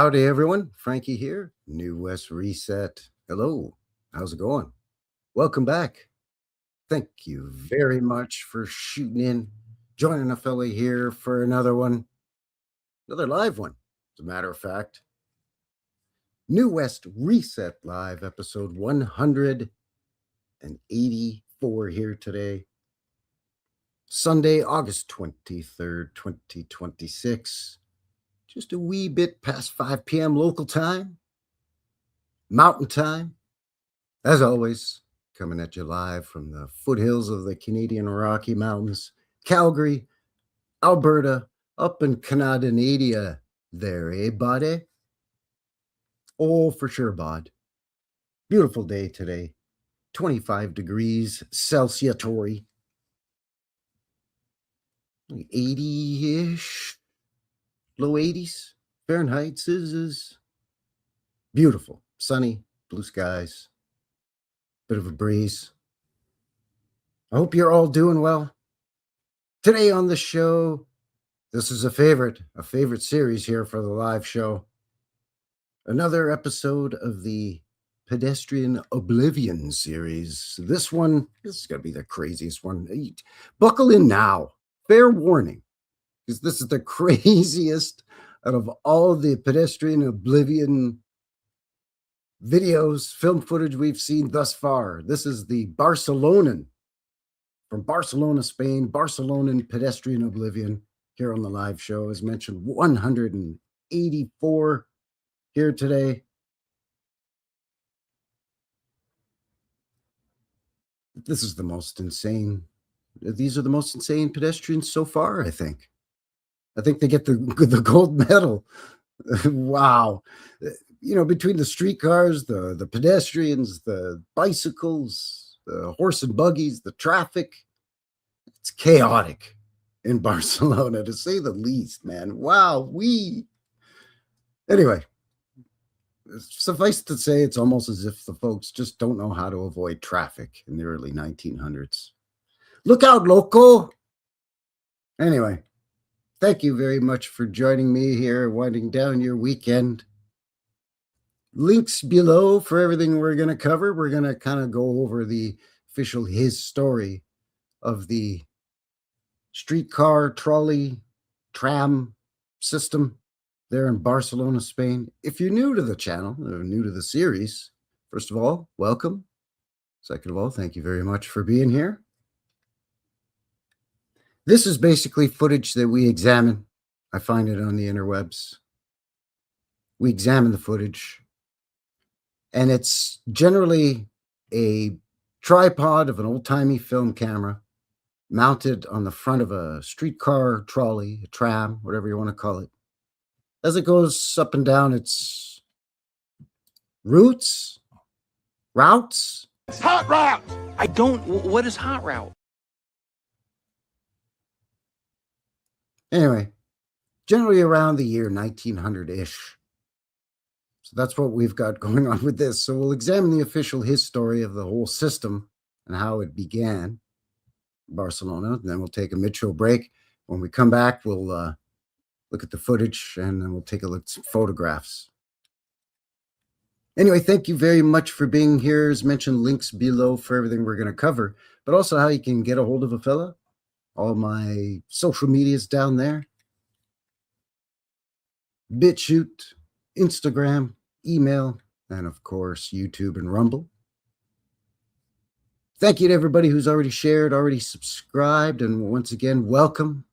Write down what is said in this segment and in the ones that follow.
Howdy, everyone. Frankie here, New West Reset. Hello, how's it going? Welcome back. Thank you very much for shooting in, joining a fella here for another one, another live one, as a matter of fact. New West Reset Live, episode 184 here today. Sunday, August 23rd, 2026. Just a wee bit past 5 p.m. local time, mountain time. As always, coming at you live from the foothills of the Canadian Rocky Mountains, Calgary, Alberta, up in Canada there, eh, buddy? Oh, for sure, bud. Beautiful day today. 25 degrees Celsius, 80-ish. Low 80s Fahrenheit is beautiful, sunny, blue skies, bit of a breeze. I hope you're all doing well. Today on the show, this is a favorite series here for the live show. Another episode of the Pedestrian Oblivion series. This is going to be the craziest one. Buckle in now. Fair warning. Because this is the craziest out of all the Pedestrian Oblivion videos, film footage we've seen thus far. This is the Barcelonan, from Barcelona, Spain, Barcelonan Pedestrian Oblivion, here on the live show. As mentioned, 184 here today. This is the most insane. These are the most insane pedestrians so far, I think. I think they get the gold medal. Wow. Between the streetcars, the pedestrians, the bicycles, the horse and buggies, the traffic, it's chaotic in Barcelona, to say the least, man. Wow. Anyway, suffice to say, it's almost as if the folks just don't know how to avoid traffic in the early 1900s. Look out, loco. Anyway. Thank you very much for joining me here, winding down your weekend. Links below for everything we're going to cover. We're going to kind of go over the official story of the streetcar, trolley, tram system there in Barcelona, Spain. If you're new to the channel, or new to the series, first of all, welcome. Second of all, thank you very much for being here. This is basically footage that we examine. I find it on the interwebs. We examine the footage, and it's generally a tripod of an old-timey film camera mounted on the front of a streetcar, trolley, a tram, whatever you want to call it. As it goes up and down its routes. It's hot route. What is hot route? Anyway, generally around the year 1900-ish. So that's what we've got going on with this. So we'll examine the official history of the whole system and how it began in Barcelona. And then we'll take a mid-show break. When we come back, we'll look at the footage, and then we'll take a look at some photographs. Anyway, thank you very much for being here. As mentioned, links below for everything we're going to cover, but also how you can get a hold of a fella. All my social medias down there. BitChute, Instagram, email, and of course, YouTube and Rumble. Thank you to everybody who's already shared, already subscribed, and once again, welcome.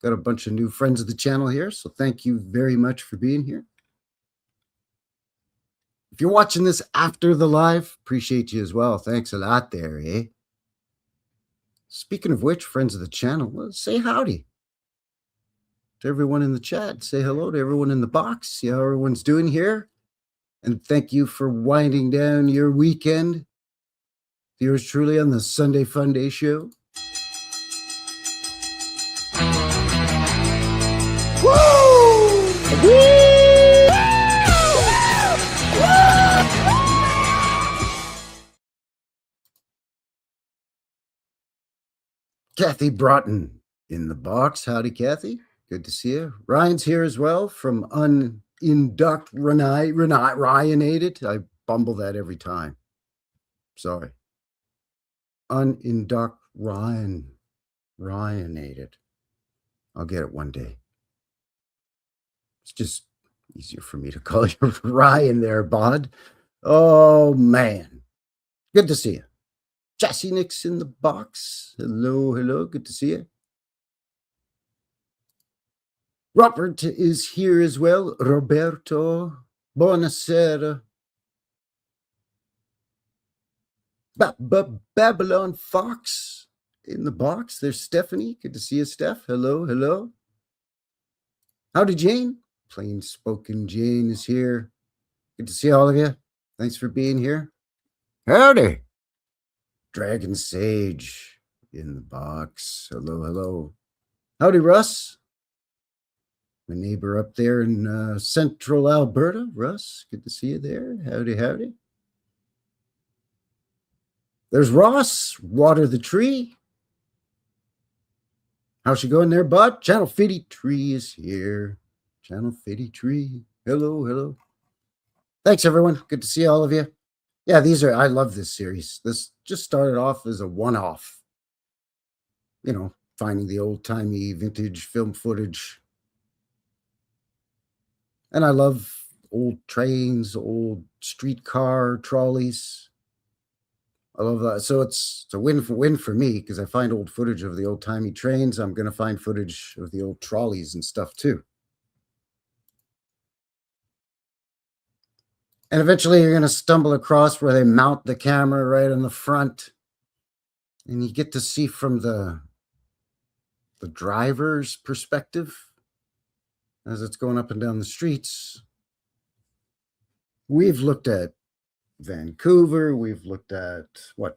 Got a bunch of new friends of the channel here, so thank you very much for being here. If you're watching this after the live, appreciate you as well. Thanks a lot there, eh? Speaking of which, friends of the channel, say howdy to everyone in the chat. Say hello to everyone in the box. See how everyone's doing here. And thank you for winding down your weekend. Yours truly on the Sunday Fun Day show. Woo! Woo! Kathy Broughton in the box. Howdy, Kathy. Good to see you. Ryan's here as well from unindoctrinated. I bumble that every time. Sorry. Unindoctrinated. I'll get it one day. It's just easier for me to call you Ryan there, Bod. Oh, man. Good to see you. Jesse Nix in the box. Hello, hello. Good to see you. Robert is here as well. Roberto. Buonasera. Babylon Fox in the box. There's Stephanie. Good to see you, Steph. Hello, hello. Howdy, Jane. Plain spoken Jane is here. Good to see all of you. Thanks for being here. Howdy. Dragon Sage in the box. Hello, hello. Howdy, Russ. My neighbor up there in central Alberta. Russ, good to see you there. Howdy, howdy. There's Ross. Water the tree. How's she going there, bud? Channel Fitty Tree is here. Channel Fitty Tree. Hello, hello. Thanks, everyone. Good to see all of you. Yeah, I love this series. This just started off as a one-off. You know, finding the old-timey vintage film footage. And I love old trains, old streetcar trolleys. I love that. So it's a win for me because I find old footage of the old-timey trains. I'm going to find footage of the old trolleys and stuff too. And eventually you're going to stumble across where they mount the camera right on the front. And you get to see from the driver's perspective as it's going up and down the streets. We've looked at Vancouver. We've looked at,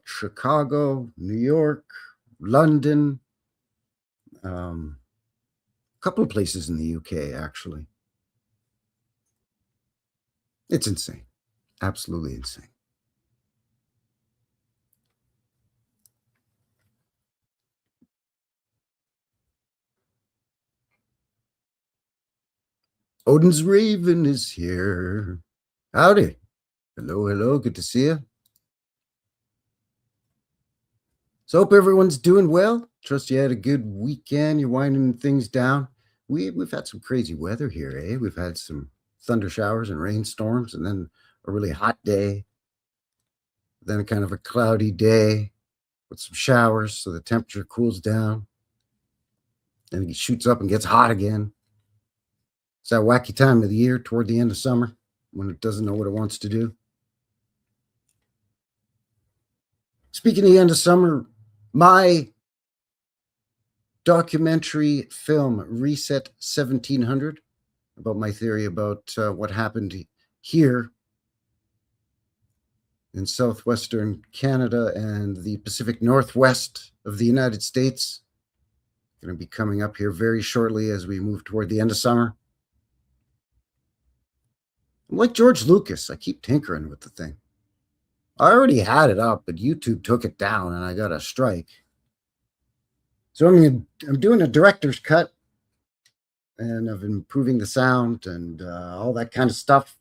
Chicago, New York, London. A couple of places in the UK, actually. It's insane. Absolutely insane. Odin's Raven is here. Howdy. Hello, hello. Good to see you. So hope everyone's doing well. Trust you had a good weekend. You're winding things down. We've had some crazy weather here, eh? We've had some thunder showers and rainstorms, and then a really hot day, then a kind of a cloudy day with some showers, so the temperature cools down. Then it shoots up and gets hot again. It's that wacky time of the year toward the end of summer when it doesn't know what it wants to do. Speaking of the end of summer, my documentary film, Reset 1700, about my theory about what happened here in southwestern Canada and the Pacific Northwest of the United States. Going to be coming up here very shortly as we move toward the end of summer. I'm like George Lucas. I keep tinkering with the thing. I already had it up, but YouTube took it down and I got a strike. So I'm doing a director's cut and of improving the sound and all that kind of stuff.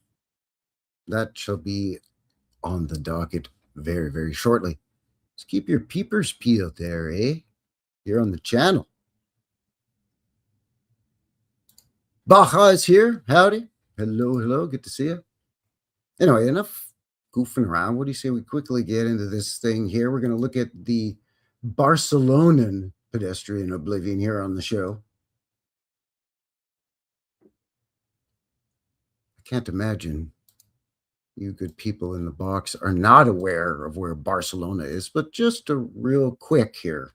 That shall be on the docket very, very shortly. So keep your peepers peeled there, eh? Here on the channel. Baja is here. Howdy. Hello, hello. Good to see you. Anyway, enough goofing around. What do you say we quickly get into this thing here? We're going to look at the Barcelonan pedestrian Oblivion here on the show. I can't imagine you good people in the box are not aware of where Barcelona is, but just a real quick here.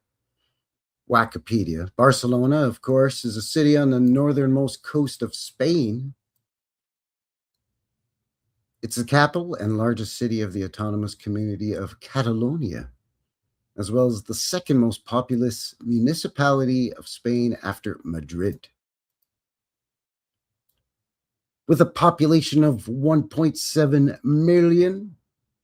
Wikipedia. Barcelona, of course, is a city on the northernmost coast of Spain. It's the capital and largest city of the autonomous community of Catalonia, as well as the second most populous municipality of Spain after Madrid. With a population of 1.7 million,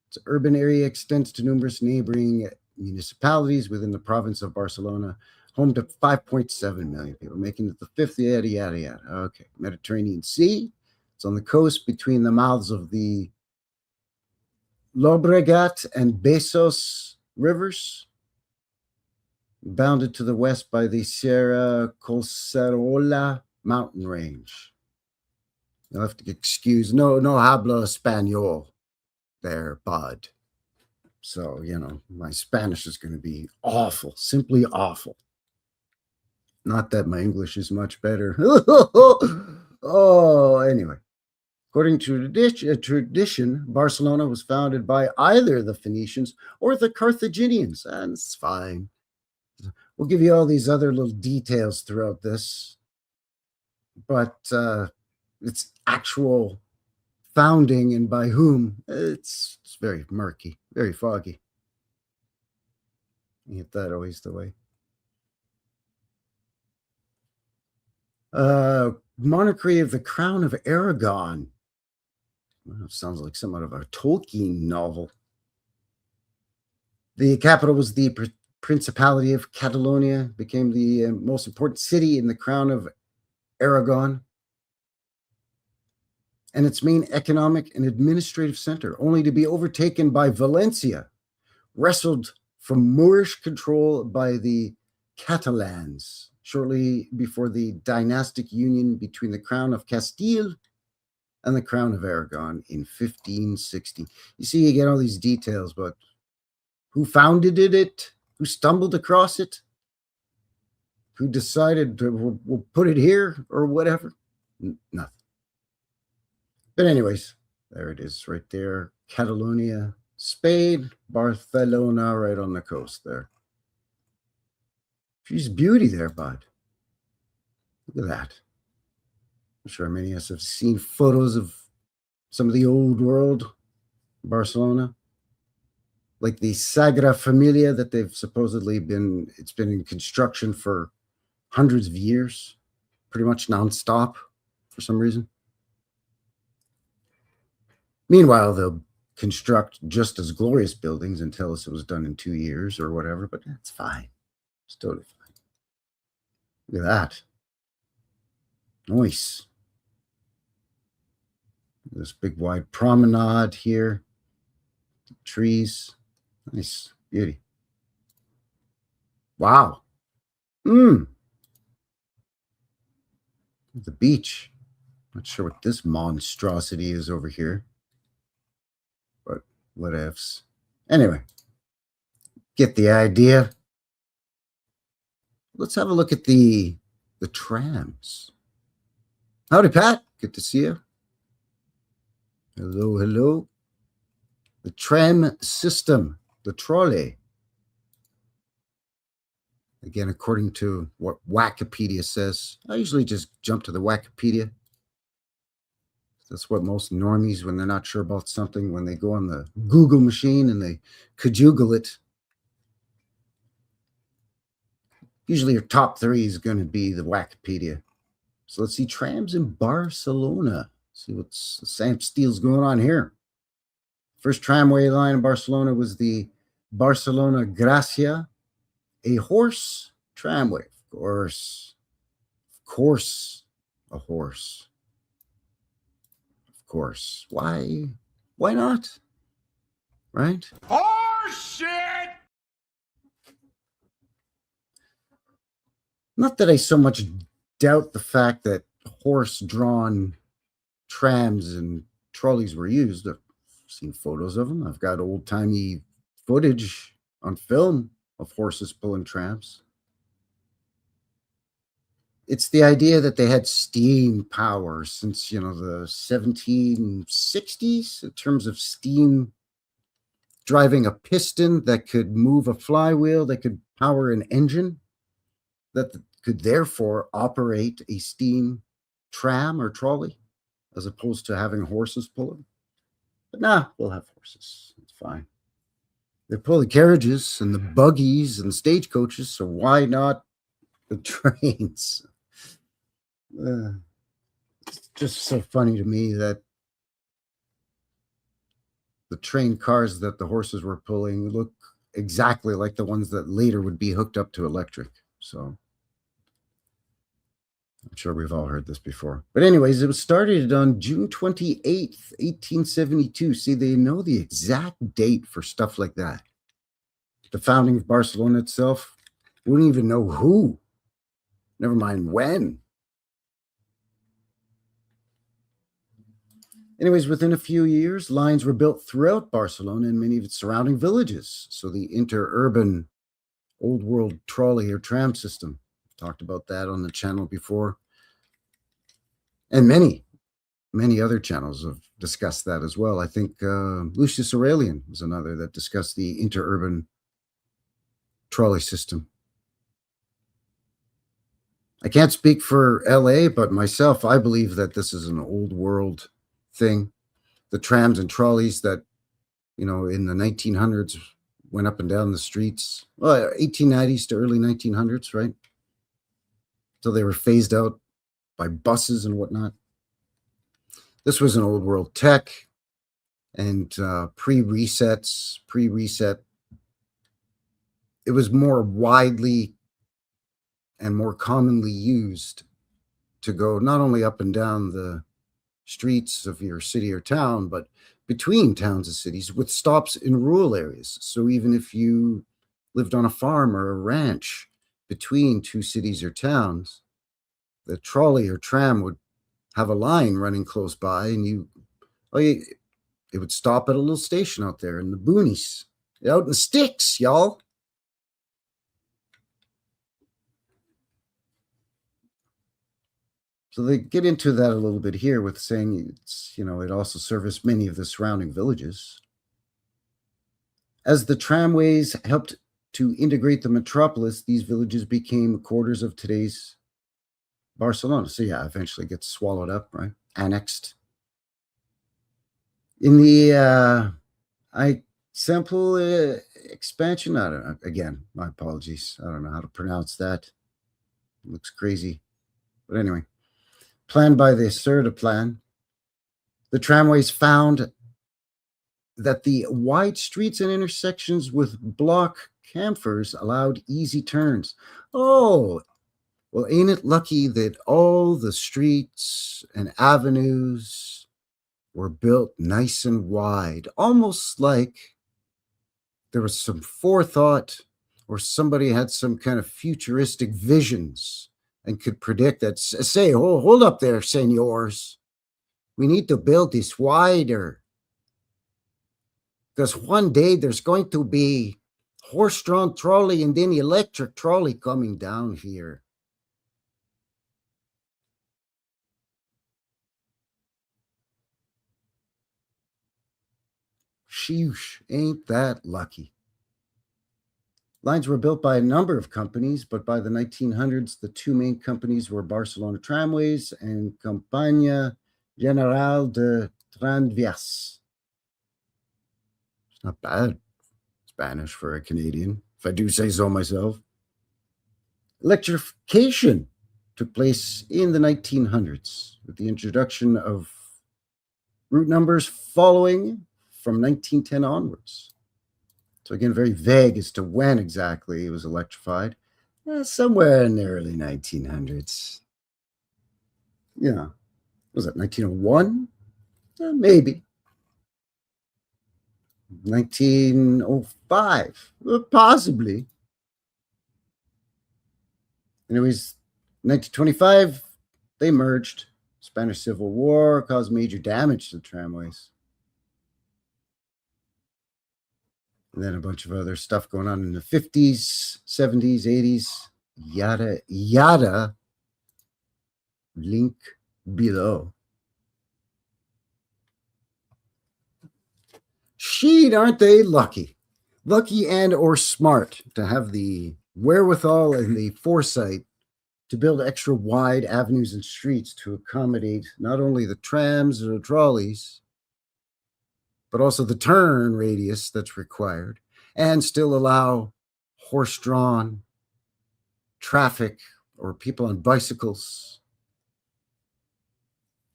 its urban area extends to numerous neighboring municipalities within the province of Barcelona, home to 5.7 million people, making it the fifth yada, yada, yada. Okay, Mediterranean Sea. It's It's on the coast between the mouths of the Llobregat and Besós rivers, bounded to the west by the Sierra Colserola mountain range. You'll have to excuse, no habla español there, bud. So, my Spanish is going to be awful, simply awful. Not that my English is much better. Oh, anyway. According to tradition, Barcelona was founded by either the Phoenicians or the Carthaginians, and it's fine. We'll give you all these other little details throughout this, but its actual founding and by whom, it's very murky, very foggy. Ain't that always the way? Monarchy of the Crown of Aragon. Well, sounds like somewhat of a Tolkien novel. The capital was the Principality of Catalonia, became the most important city in the Crown of Aragon, and its main economic and administrative center, only to be overtaken by Valencia, wrestled from Moorish control by the Catalans shortly before the dynastic union between the Crown of Castile and the Crown of Aragon in 1560. You see, you get all these details, but who founded it? Who stumbled across it? Who decided we'll put it here or whatever? Nothing. But anyways, there it is right there. Catalonia, Spain, Barcelona, right on the coast there. She's beauty there, bud. Look at that. I'm sure many of us have seen photos of some of the old world Barcelona, like the Sagrada Familia that they've supposedly it's been in construction for hundreds of years, pretty much nonstop for some reason. Meanwhile, they'll construct just as glorious buildings and tell us it was done in 2 years or whatever, but that's fine. It's totally fine. Look at that. Nice. This big wide promenade here. Trees. Nice. Beauty. Wow. The beach. Not sure what this monstrosity is over here, but whatevs. Anyway, get the idea. Let's have a look at the trams. Howdy, Pat. Good to see you. Hello, hello. The tram system, the trolley. Again, according to what Wikipedia says, I usually just jump to the Wikipedia. That's what most normies, when they're not sure about something, when they go on the Google machine and they Google it, usually your top 3 is going to be the Wikipedia. So let's see trams in Barcelona. See what's Sam Steele's going on here. First tramway line in Barcelona was the Barcelona Gracia, a horse tramway. Of course, a horse. Of course. Why not? Right? Horse shit! Not that I so much doubt the fact that horse-drawn trams and trolleys were used. I've seen photos of them. I've got old-timey footage on film of horses pulling trams. It's the idea that they had steam power since, the 1760s in terms of steam driving a piston that could move a flywheel, that could power an engine, that could therefore operate a steam tram or trolley, as opposed to having horses pull them. But nah, we'll have horses. It's fine. They pull the carriages and the buggies and the stagecoaches, so why not the trains? It's just so funny to me that the train cars that the horses were pulling look exactly like the ones that later would be hooked up to electric. So I'm sure we've all heard this before. But anyways, it was started on June 28th, 1872. See, they know the exact date for stuff like that. The founding of Barcelona itself, wouldn't even know who, never mind when. Anyways, within a few years, lines were built throughout Barcelona and many of its surrounding villages. So the interurban old world trolley or tram system, talked about that on the channel before. And many other channels have discussed that as well. I think Lucius Aurelian was another that discussed the interurban trolley system. I can't speak for LA, but myself, I believe that this is an old world thing. The trams and trolleys that, in the 1900s went up and down the streets, well, 1890s to early 1900s, right? So they were phased out by buses and whatnot. This was an old world tech, and pre-reset, it was more widely and more commonly used to go not only up and down the streets of your city or town, but between towns and cities with stops in rural areas. So even if you lived on a farm or a ranch between two cities or towns, the trolley or tram would have a line running close by, and it would stop at a little station out there in the boonies, out in the sticks, y'all. So they get into that a little bit here with saying it also serviced many of the surrounding villages. As the tramways helped to integrate the metropolis, these villages became quarters of today's Barcelona. So yeah, eventually gets swallowed up, right? Annexed. In the sample expansion, I don't know. Again, my apologies. I don't know how to pronounce that. It looks crazy. But anyway, planned by the Serta plan, the tramways found that the wide streets and intersections with block camphors allowed easy turns. Oh, well, ain't it lucky that all the streets and avenues were built nice and wide, almost like there was some forethought or somebody had some kind of futuristic visions and could predict that. Say, hold up there, senors. We need to build this wider, because one day there's going to be horse-drawn trolley and then electric trolley coming down here. Sheesh, ain't that lucky. Lines were built by a number of companies, but by the 1900s, the two main companies were Barcelona Tramways and Compañía General de Tranvías. It's not bad Spanish for a Canadian, if I do say so myself. Electrification took place in the 1900s with the introduction of route numbers following from 1910 onwards. So again, very vague as to when exactly it was electrified. Somewhere in the early 1900s. Yeah. Was it 1901? Maybe. 1905? Possibly. Anyways, 1925, they merged. Spanish Civil War caused major damage to the tramways. And then a bunch of other stuff going on in the 50s, 70s, 80s, yada, yada. Link below. Sheet, aren't they lucky? Lucky and or smart to have the wherewithal and the foresight to build extra wide avenues and streets to accommodate not only the trams or the trolleys, but also the turn radius that's required, and still allow horse-drawn traffic or people on bicycles,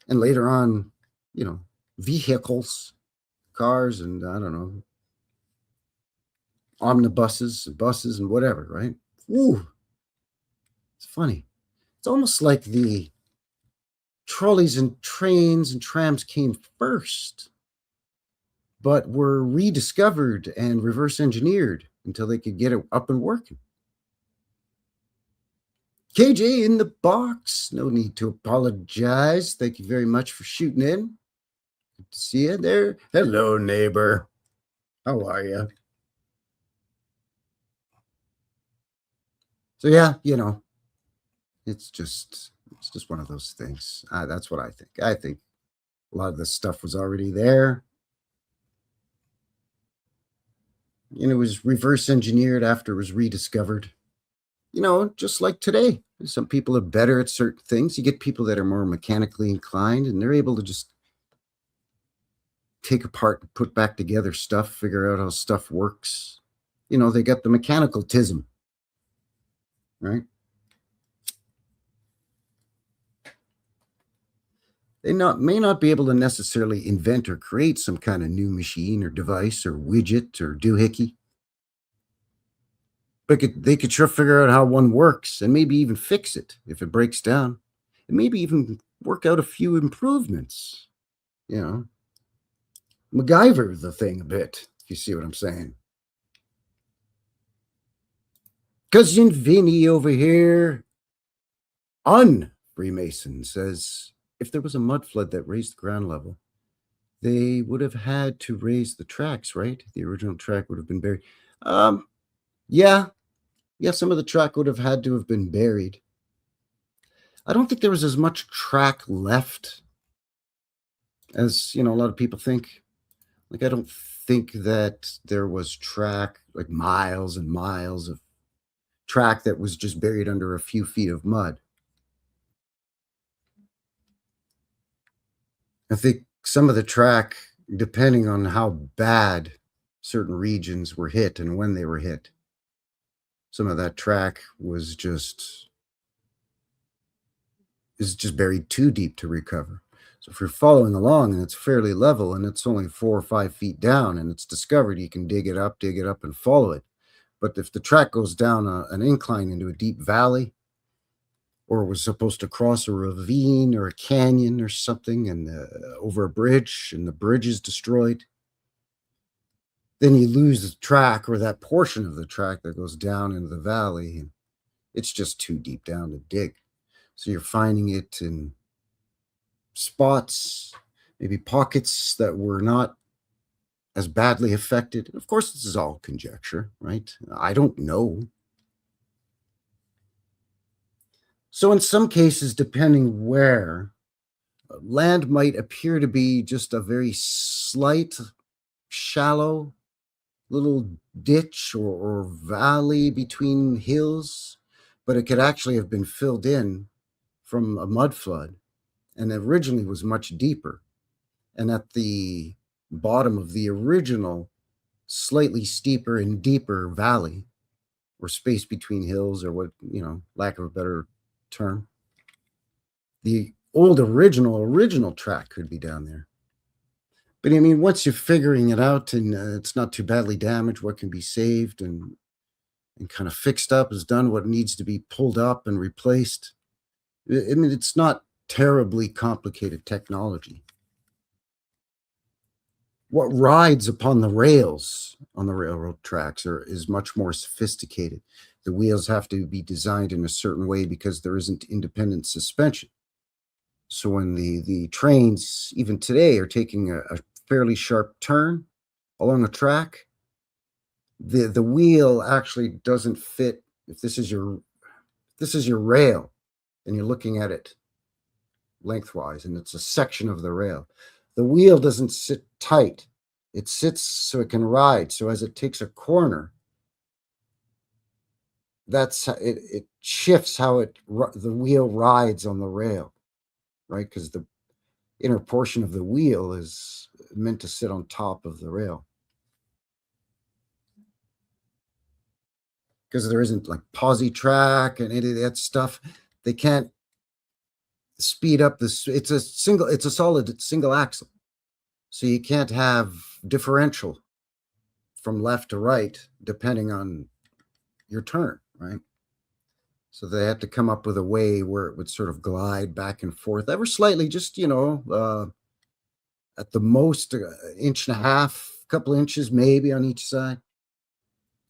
and later on, vehicles, cars, and I don't know, omnibuses, buses, and whatever, right? Ooh, it's funny. It's almost like the trolleys and trains and trams came first, but were rediscovered and reverse engineered until they could get it up and working. KJ in the box. No need to apologize. Thank you very much for shooting in. Good to see you there. Hello, neighbor. How are you? So yeah, it's just one of those things. That's what I think. I think a lot of this stuff was already there. And it was reverse engineered after it was rediscovered. Just like today. Some people are better at certain things. You get people that are more mechanically inclined, and they're able to just take apart and put back together stuff, figure out how stuff works. They got the mechanical tism, right? They may not be able to necessarily invent or create some kind of new machine or device or widget or doohickey, but they could sure figure out how one works and maybe even fix it if it breaks down, and maybe even work out a few improvements. MacGyver the thing a bit, if you see what I'm saying. Cousin Vinny over here, Freemason, says if there was a mud flood that raised the ground level, they would have had to raise the tracks, right? The original track would have been buried. Yeah, some of the track would have had to have been buried. I don't think there was as much track left as, a lot of people think. Like, I don't think that there was track, like miles and miles of track that was just buried under a few feet of mud. I think some of the track, depending on how bad certain regions were hit and when they were hit, some of that track is just buried too deep to recover. So if you're following along and it's fairly level and it's only 4 or 5 feet down and it's discovered, you can dig it up and follow it. But if the track goes down an incline into a deep valley, or was supposed to cross a ravine or a canyon or something and over a bridge, and the bridge is destroyed, then you lose the track or that portion of the track that goes down into the valley, and it's just too deep down to dig. So you're finding it in spots, maybe pockets that were not as badly affected. Of course, this is all conjecture, right? I don't know. So in some cases, depending where, land might appear to be just a very slight, shallow little ditch or valley between hills, but it could actually have been filled in from a mud flood and originally was much deeper. And at the bottom of the original slightly steeper and deeper valley, or space between hills, or what, lack of a better term, the old original track could be down there. But I mean, once you're figuring it out and it's not too badly damaged, what can be saved and kind of fixed up is done, what needs to be pulled up and replaced. I mean, it's not terribly complicated technology. What rides upon the rails on the railroad tracks is much more sophisticated. The wheels have to be designed in a certain way because there isn't independent suspension. So when the trains, even today, are taking a fairly sharp turn along a track, the wheel actually doesn't fit. If this is your rail and you're looking at it lengthwise and it's a section of the rail, the wheel doesn't sit tight. It sits so it can ride. So as it takes a corner, that's it shifts how the wheel rides on the rail, right? Because the inner portion of the wheel is meant to sit on top of the rail. Because there isn't like posi track and any of that stuff. They can't speed up this. It's a solid single axle. So you can't have differential from left to right depending on your turn, right? So they had to come up with a way where it would sort of glide back and forth ever slightly, just, at the most, inch and a half, couple inches maybe on each side.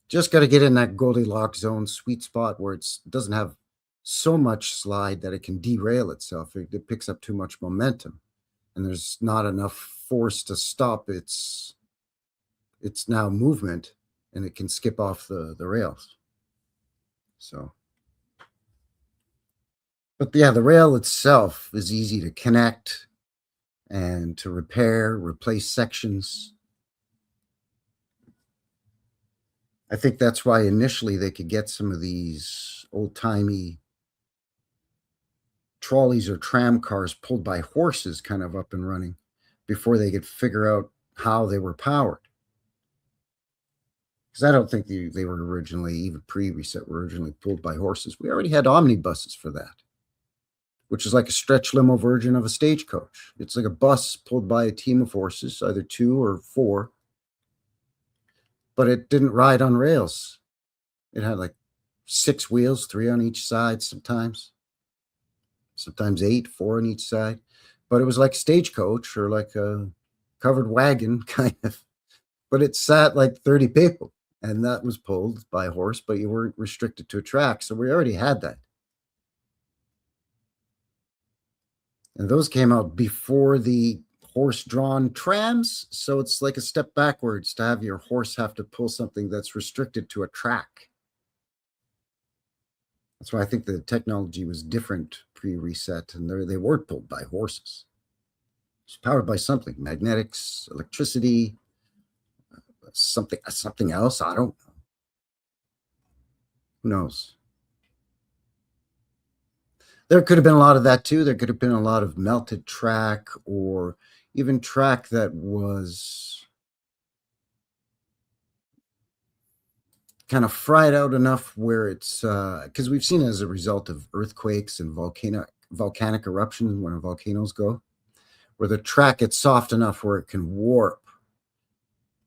Just got to get in that Goldilocks zone, sweet spot where it doesn't have so much slide that it can derail itself. It picks up too much momentum, and there's not enough force to stop its now movement, and it can skip off the rails. So, but yeah, the rail itself is easy to connect and to repair, replace sections. I think that's why initially they could get some of these old-timey trolleys or tram cars pulled by horses kind of up and running before they could figure out how they were powered. Because I don't think they were originally, even pre-reset, were originally pulled by horses. We already had omnibuses for that, which is like a stretch limo version of a stagecoach. It's like a bus pulled by a team of horses, either 2 or 4, but it didn't ride on rails. It had like 6 wheels, 3 on each side sometimes 8, 4 on each side. But it was like stagecoach or like a covered wagon kind of. But it sat like 30 people, and that was pulled by a horse, but you weren't restricted to a track. So we already had that. And those came out before the horse-drawn trams. So it's like a step backwards to have your horse have to pull something that's restricted to a track. That's why I think the technology was different pre-reset, and they weren't pulled by horses. It's powered by something, magnetics, electricity, something else. I don't know. Who knows? There could have been a lot of that too. There could have been a lot of melted track, or even track that was kind of fried out enough where it's, because we've seen as a result of earthquakes and volcanic eruptions when volcanoes go, where the track gets soft enough where it can warp,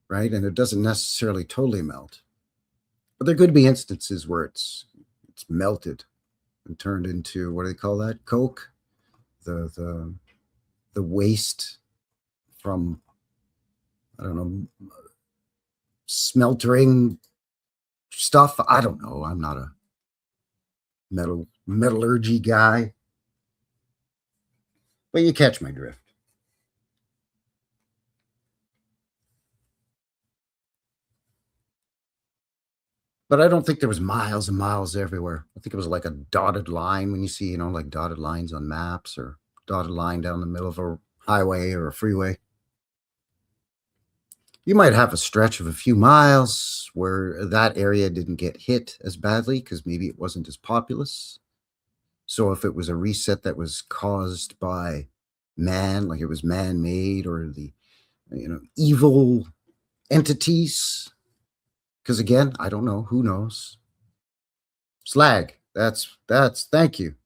right? And it doesn't necessarily totally melt. But there could be instances where it's melted and turned into, what do they call that? Coke? The waste from, I don't know, smeltering stuff. I don't know. I'm not a metallurgy guy. But you catch my drift. But I don't think there was miles and miles everywhere. I think it was like a dotted line when you see, like dotted lines on maps, or dotted line down the middle of a highway or a freeway. You might have a stretch of a few miles where that area didn't get hit as badly because maybe it wasn't as populous. So if it was a reset that was caused by man, like it was man-made, or the evil entities, because again, I don't know. Who knows? Slag. That's thank you.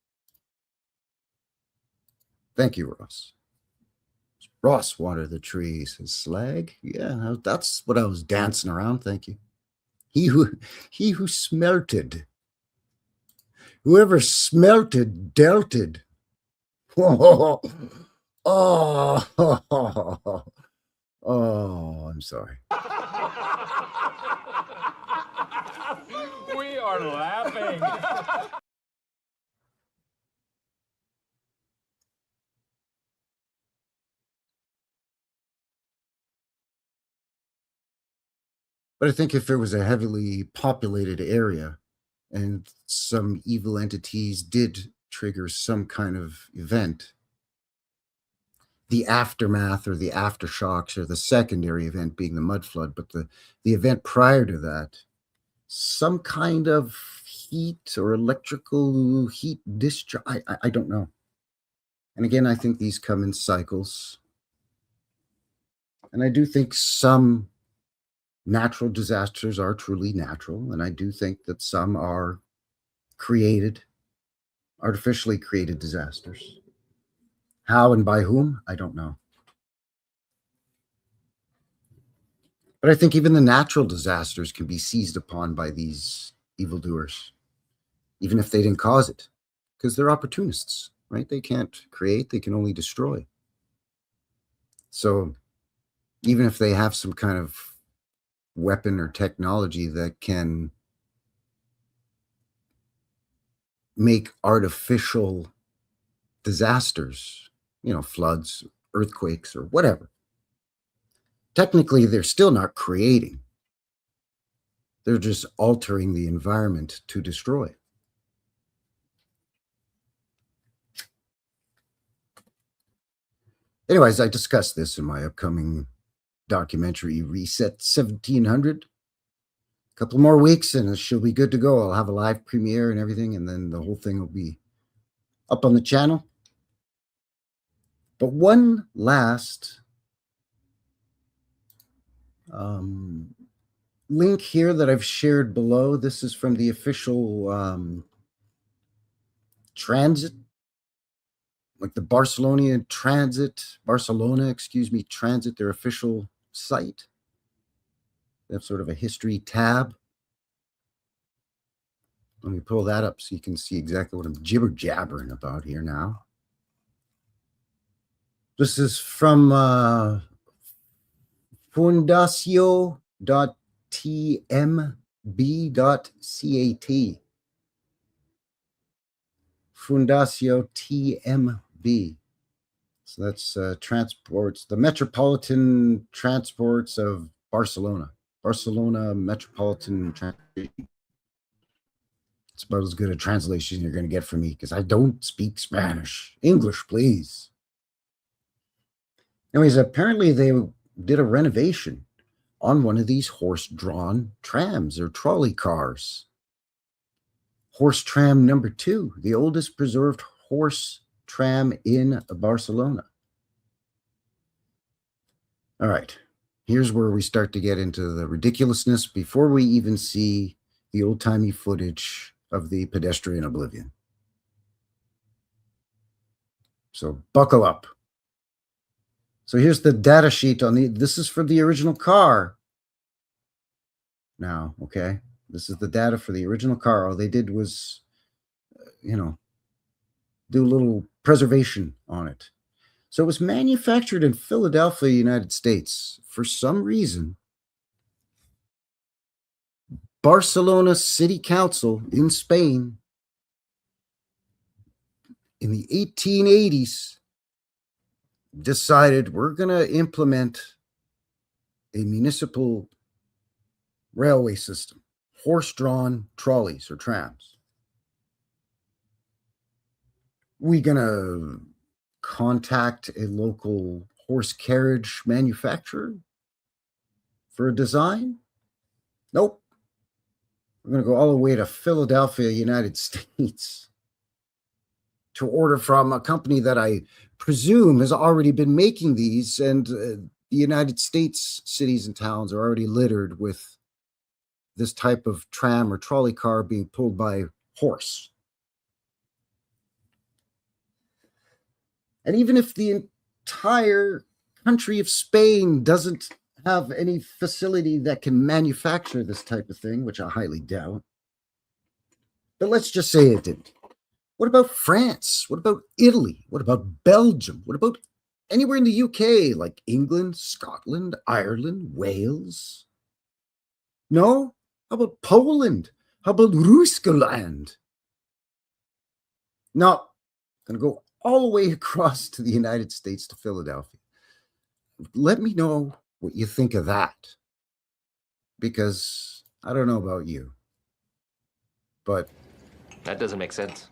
Thank you, Ross. Ross watered the trees. And slag? Yeah, that's what I was dancing around. Thank you. He who smelted. Whoever smelted, delted. Oh, I'm sorry. We are laughing. But I think if it was a heavily populated area and some evil entities did trigger some kind of event, the aftermath or the aftershocks, or the secondary event being the mudflood, but the event prior to that, some kind of heat or electrical heat discharge. I don't know. And again, I think these come in cycles. And I do think some natural disasters are truly natural. And I do think that some are artificially created disasters. How and by whom? I don't know. But I think even the natural disasters can be seized upon by these evildoers. even if they didn't cause it, because they're opportunists, right? They can't create, they can only destroy. So even if they have some kind of weapon or technology that can make artificial disasters, floods, earthquakes, or whatever, technically they're still not creating. They're just altering the environment to destroy. Anyways, I discussed this in my upcoming documentary, Reset 1700. A couple more weeks and it should be good to go. I'll have a live premiere and everything, and then the whole thing will be up on the channel. But one last link here that I've shared below. This is from the official transit, like the Barcelona, transit, their official site. They have sort of a history tab. Let me pull that up so you can see exactly what I'm jibber-jabbering about here now. This is from fundacio.tmb.cat. Fundacio TMB. So that's transports, the Metropolitan Transports of Barcelona. Barcelona Metropolitan Transportation. It's about as good a translation you're going to get from me because I don't speak Spanish. English, please. Anyways, apparently they did a renovation on one of these horse-drawn trams or trolley cars. Horse tram number 2, the oldest preserved horse tram in Barcelona. All right, here's where we start to get into the ridiculousness before we even see the old-timey footage of the pedestrian Oblivion. So buckle up. So here's the data sheet on this is for the original car. Now, okay, this is the data for the original car. All they did was, do a little preservation on it. So it was manufactured in Philadelphia, United States. For some reason, Barcelona City Council in Spain in the 1880s decided we're going to implement a municipal railway system, horse-drawn trolleys or trams. We're going to contact a local horse carriage manufacturer for a design? Nope. We're going to go all the way to Philadelphia, United States to order from a company that I presume has already been making these, and the United States cities and towns are already littered with this type of tram or trolley car being pulled by horse. And even if the entire country of Spain doesn't have any facility that can manufacture this type of thing, which I highly doubt, but let's just say it didn't. What about France? What about Italy? What about Belgium? What about anywhere in the UK, like England, Scotland, Ireland, Wales? No? How about Poland? How about Ruskeland? No, I'm going to go all the way across to the United States to Philadelphia. Let me know what you think of that, because I don't know about you, but that doesn't make sense.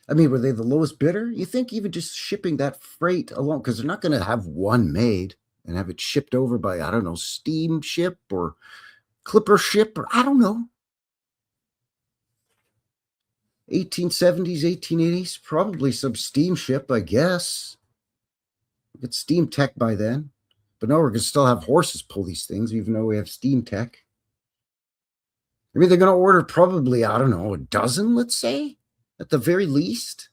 I mean, were they the lowest bidder? You think even just shipping that freight alone, because they're not going to have one made and have it shipped over by, I don't know, steamship or clipper ship, or I don't know. 1870s, 1880s, probably some steamship, I guess. We get steam tech by then. But no, we're going to still have horses pull these things, even though we have steam tech. I mean, they're going to order probably, I don't know, a dozen, let's say, at the very least.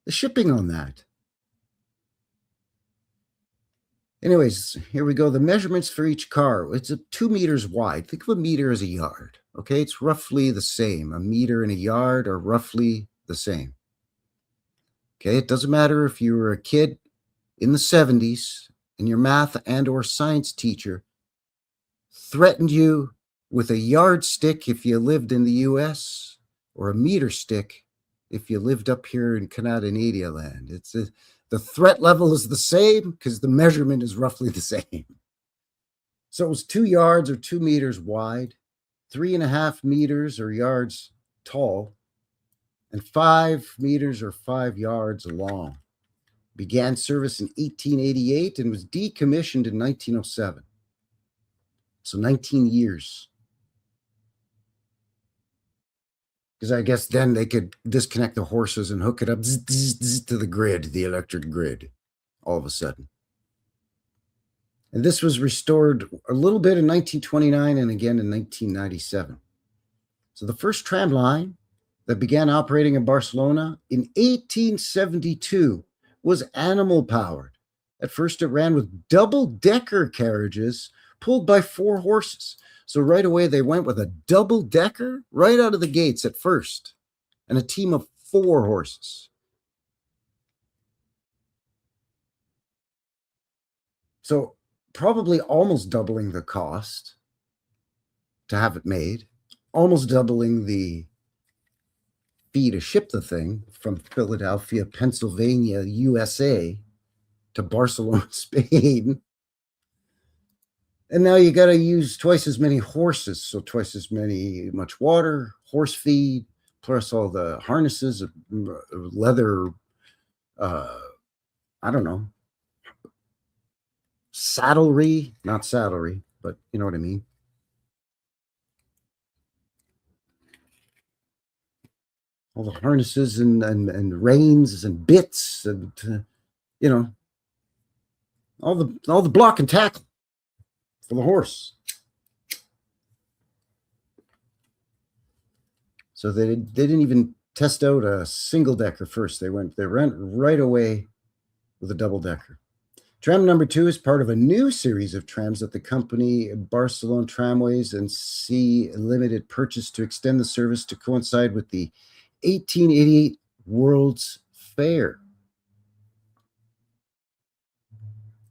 The shipping on that. Anyways, here we go. The measurements for each car. It's 2 meters wide. Think of a meter as a yard. Okay, it's roughly the same. A meter and a yard are roughly the same. Okay, it doesn't matter if you were a kid in the 70s and your math and or science teacher threatened you with a yardstick if you lived in the US, or a meter stick if you lived up here in Canada land. The threat level is the same because the measurement is roughly the same. So it was 2 yards or 2 meters wide, 3.5 meters or yards tall, and 5 meters or 5 yards long. Began service in 1888 and was decommissioned in 1907. So 19 years. Because I guess then they could disconnect the horses and hook it up to the grid, the electric grid, all of a sudden. And this was restored a little bit in 1929 and again in 1997. So the first tram line that began operating in Barcelona in 1872 was animal-powered. At first, it ran with double-decker carriages pulled by 4 horses. So right away, they went with a double-decker right out of the gates at first, and a team of 4 horses. So probably almost doubling the cost to have it made, almost doubling the fee to ship the thing from Philadelphia, Pennsylvania, USA to Barcelona, Spain. And now you got to use twice as many horses, so twice as much water, horse feed, plus all the harnesses, leather, I don't know, saddlery, not saddlery, but you know what I mean. All the harnesses and reins and bits and, you know, all the block and tackle for the horse. So they didn't even test out a single decker first. They went right away with a double decker. Tram number 2 is part of a new series of trams that the company Barcelona Tramways and C Limited purchased to extend the service to coincide with the 1888 World's Fair.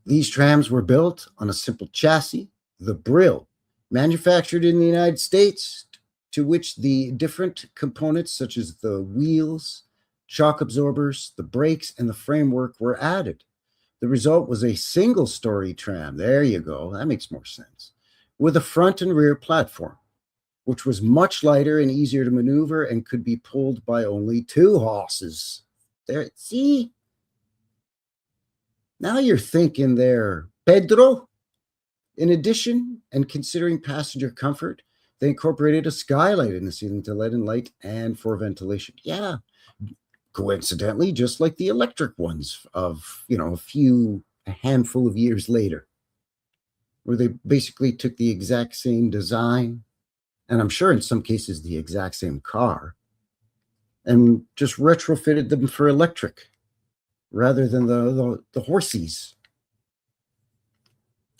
These trams were built on a simple chassis, the Brill, manufactured in the United States, to which the different components such as the wheels, shock absorbers, the brakes, and the framework were added. The result was a single-story tram. There you go. That makes more sense. With a front and rear platform, which was much lighter and easier to maneuver and could be pulled by only 2 horses. There, see? Now you're thinking there, Pedro. In addition, and considering passenger comfort, they incorporated a skylight in the ceiling to let in light and for ventilation. Yeah, coincidentally, just like the electric ones of, a handful of years later, where they basically took the exact same design, and I'm sure in some cases the exact same car, and just retrofitted them for electric rather than the horsies.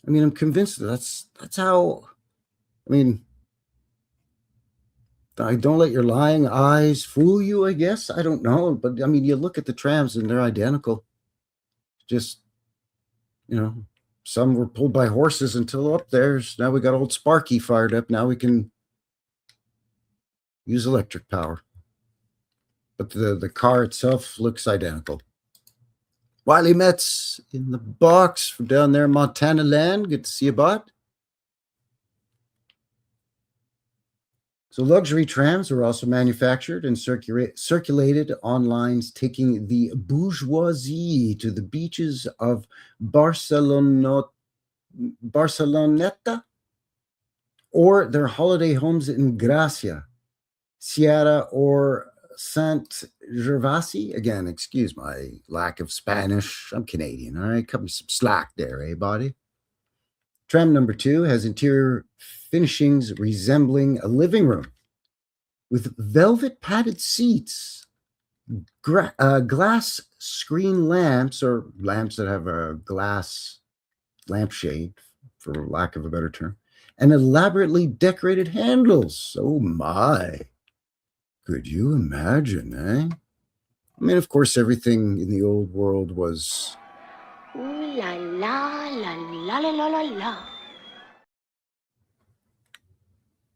I mean, I'm convinced that's how, don't let your lying eyes fool you, I guess. I don't know. But, you look at the trams and they're identical. Just, some were pulled by horses until up there's, now we got old Sparky fired up. Now we can use electric power. But the car itself looks identical. Wiley Metz in the box from down there, Montana land. Good to see you, bud. So luxury trams were also manufactured and circulated on lines taking the bourgeoisie to the beaches of Barceloneta or their holiday homes in Gracia, Sierra, or Saint Gervasi. Again, excuse my lack of Spanish. I'm Canadian, all right? Cut me some slack there, eh, buddy? Tram number 2 has interior finishings resembling a living room with velvet padded seats, glass screen lamps, or lamps that have a glass lampshade, for lack of a better term, and elaborately decorated handles. Oh my. Could you imagine, eh? I mean, of course, everything in the old world was... Ooh la la la la la la la la.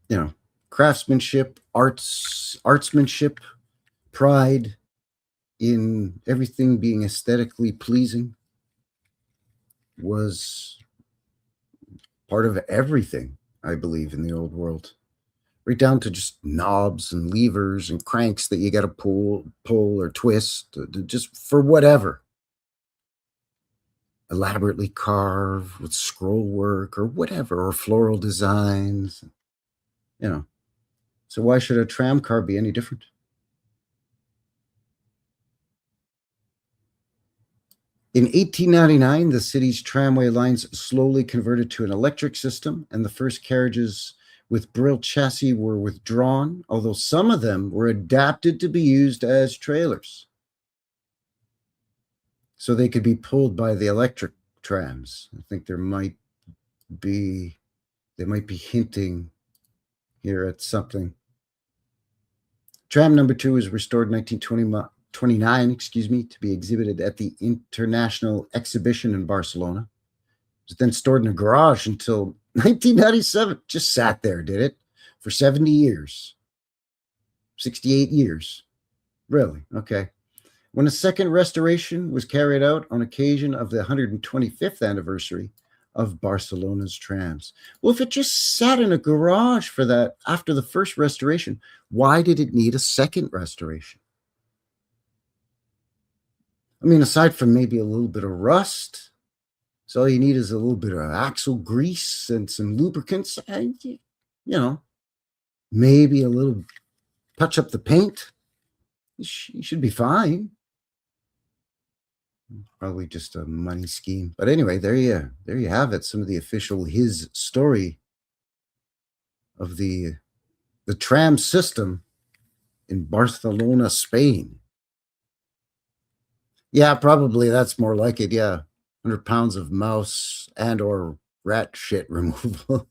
You know, craftsmanship, artsmanship, pride in everything being aesthetically pleasing was part of everything, I believe, in the old world. Right down to just knobs and levers and cranks that you got to pull or twist, just for whatever. Elaborately carved with scroll work or whatever, or floral designs, you know. So why should a tram car be any different? In 1899, the city's tramway lines slowly converted to an electric system, and the first carriages with Brill chassis were withdrawn, although some of them were adapted to be used as trailers. So they could be pulled by the electric trams. I think they might be hinting here at something. Tram number 2 was restored in 1929, to be exhibited at the International Exhibition in Barcelona. It was then stored in a garage until 1997. Just sat there, did it? For 70 years. 68 years. Really? Okay. When a second restoration was carried out on occasion of the 125th anniversary of Barcelona's trams. Well, if it just sat in a garage for that after the first restoration, why did it need a second restoration? I mean, aside from maybe a little bit of rust, so all you need is a little bit of axle grease and some lubricants, and, you know, maybe a little touch up the paint. You should be fine. Probably just a money scheme. But anyway, there you have it. Some of the official his story of the tram system in Barcelona, Spain. Yeah, probably that's more like it. Yeah, 100 pounds of mouse and or rat shit removal.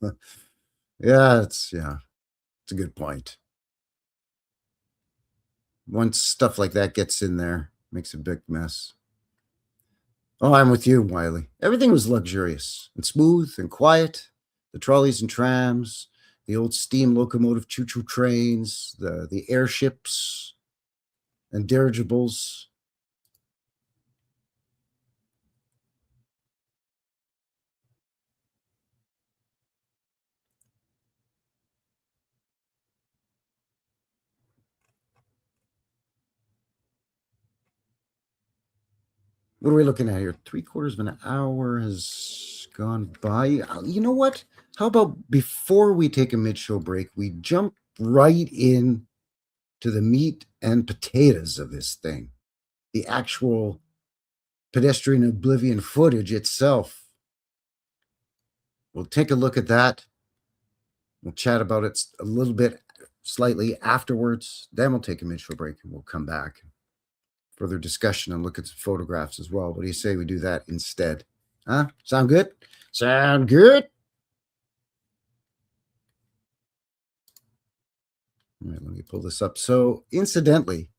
Yeah, it's a good point. Once stuff like that gets in there, makes a big mess. Oh, I'm with you, Wiley. Everything was luxurious and smooth and quiet. The trolleys and trams, the old steam locomotive choo-choo trains, the airships and dirigibles. What are we looking at here? 3/4 of an hour has gone by. You know what? How about before we take a mid-show break, we jump right in to the meat and potatoes of this thing, the actual Pedestrian Oblivion footage itself. We'll take a look at that. We'll chat about it a little bit slightly afterwards. Then we'll take a mid-show break and we'll come back. Further discussion and look at some photographs as well. What do you say we do that instead? Huh? Sound good? Sound good? All right, let me pull this up. So, incidentally,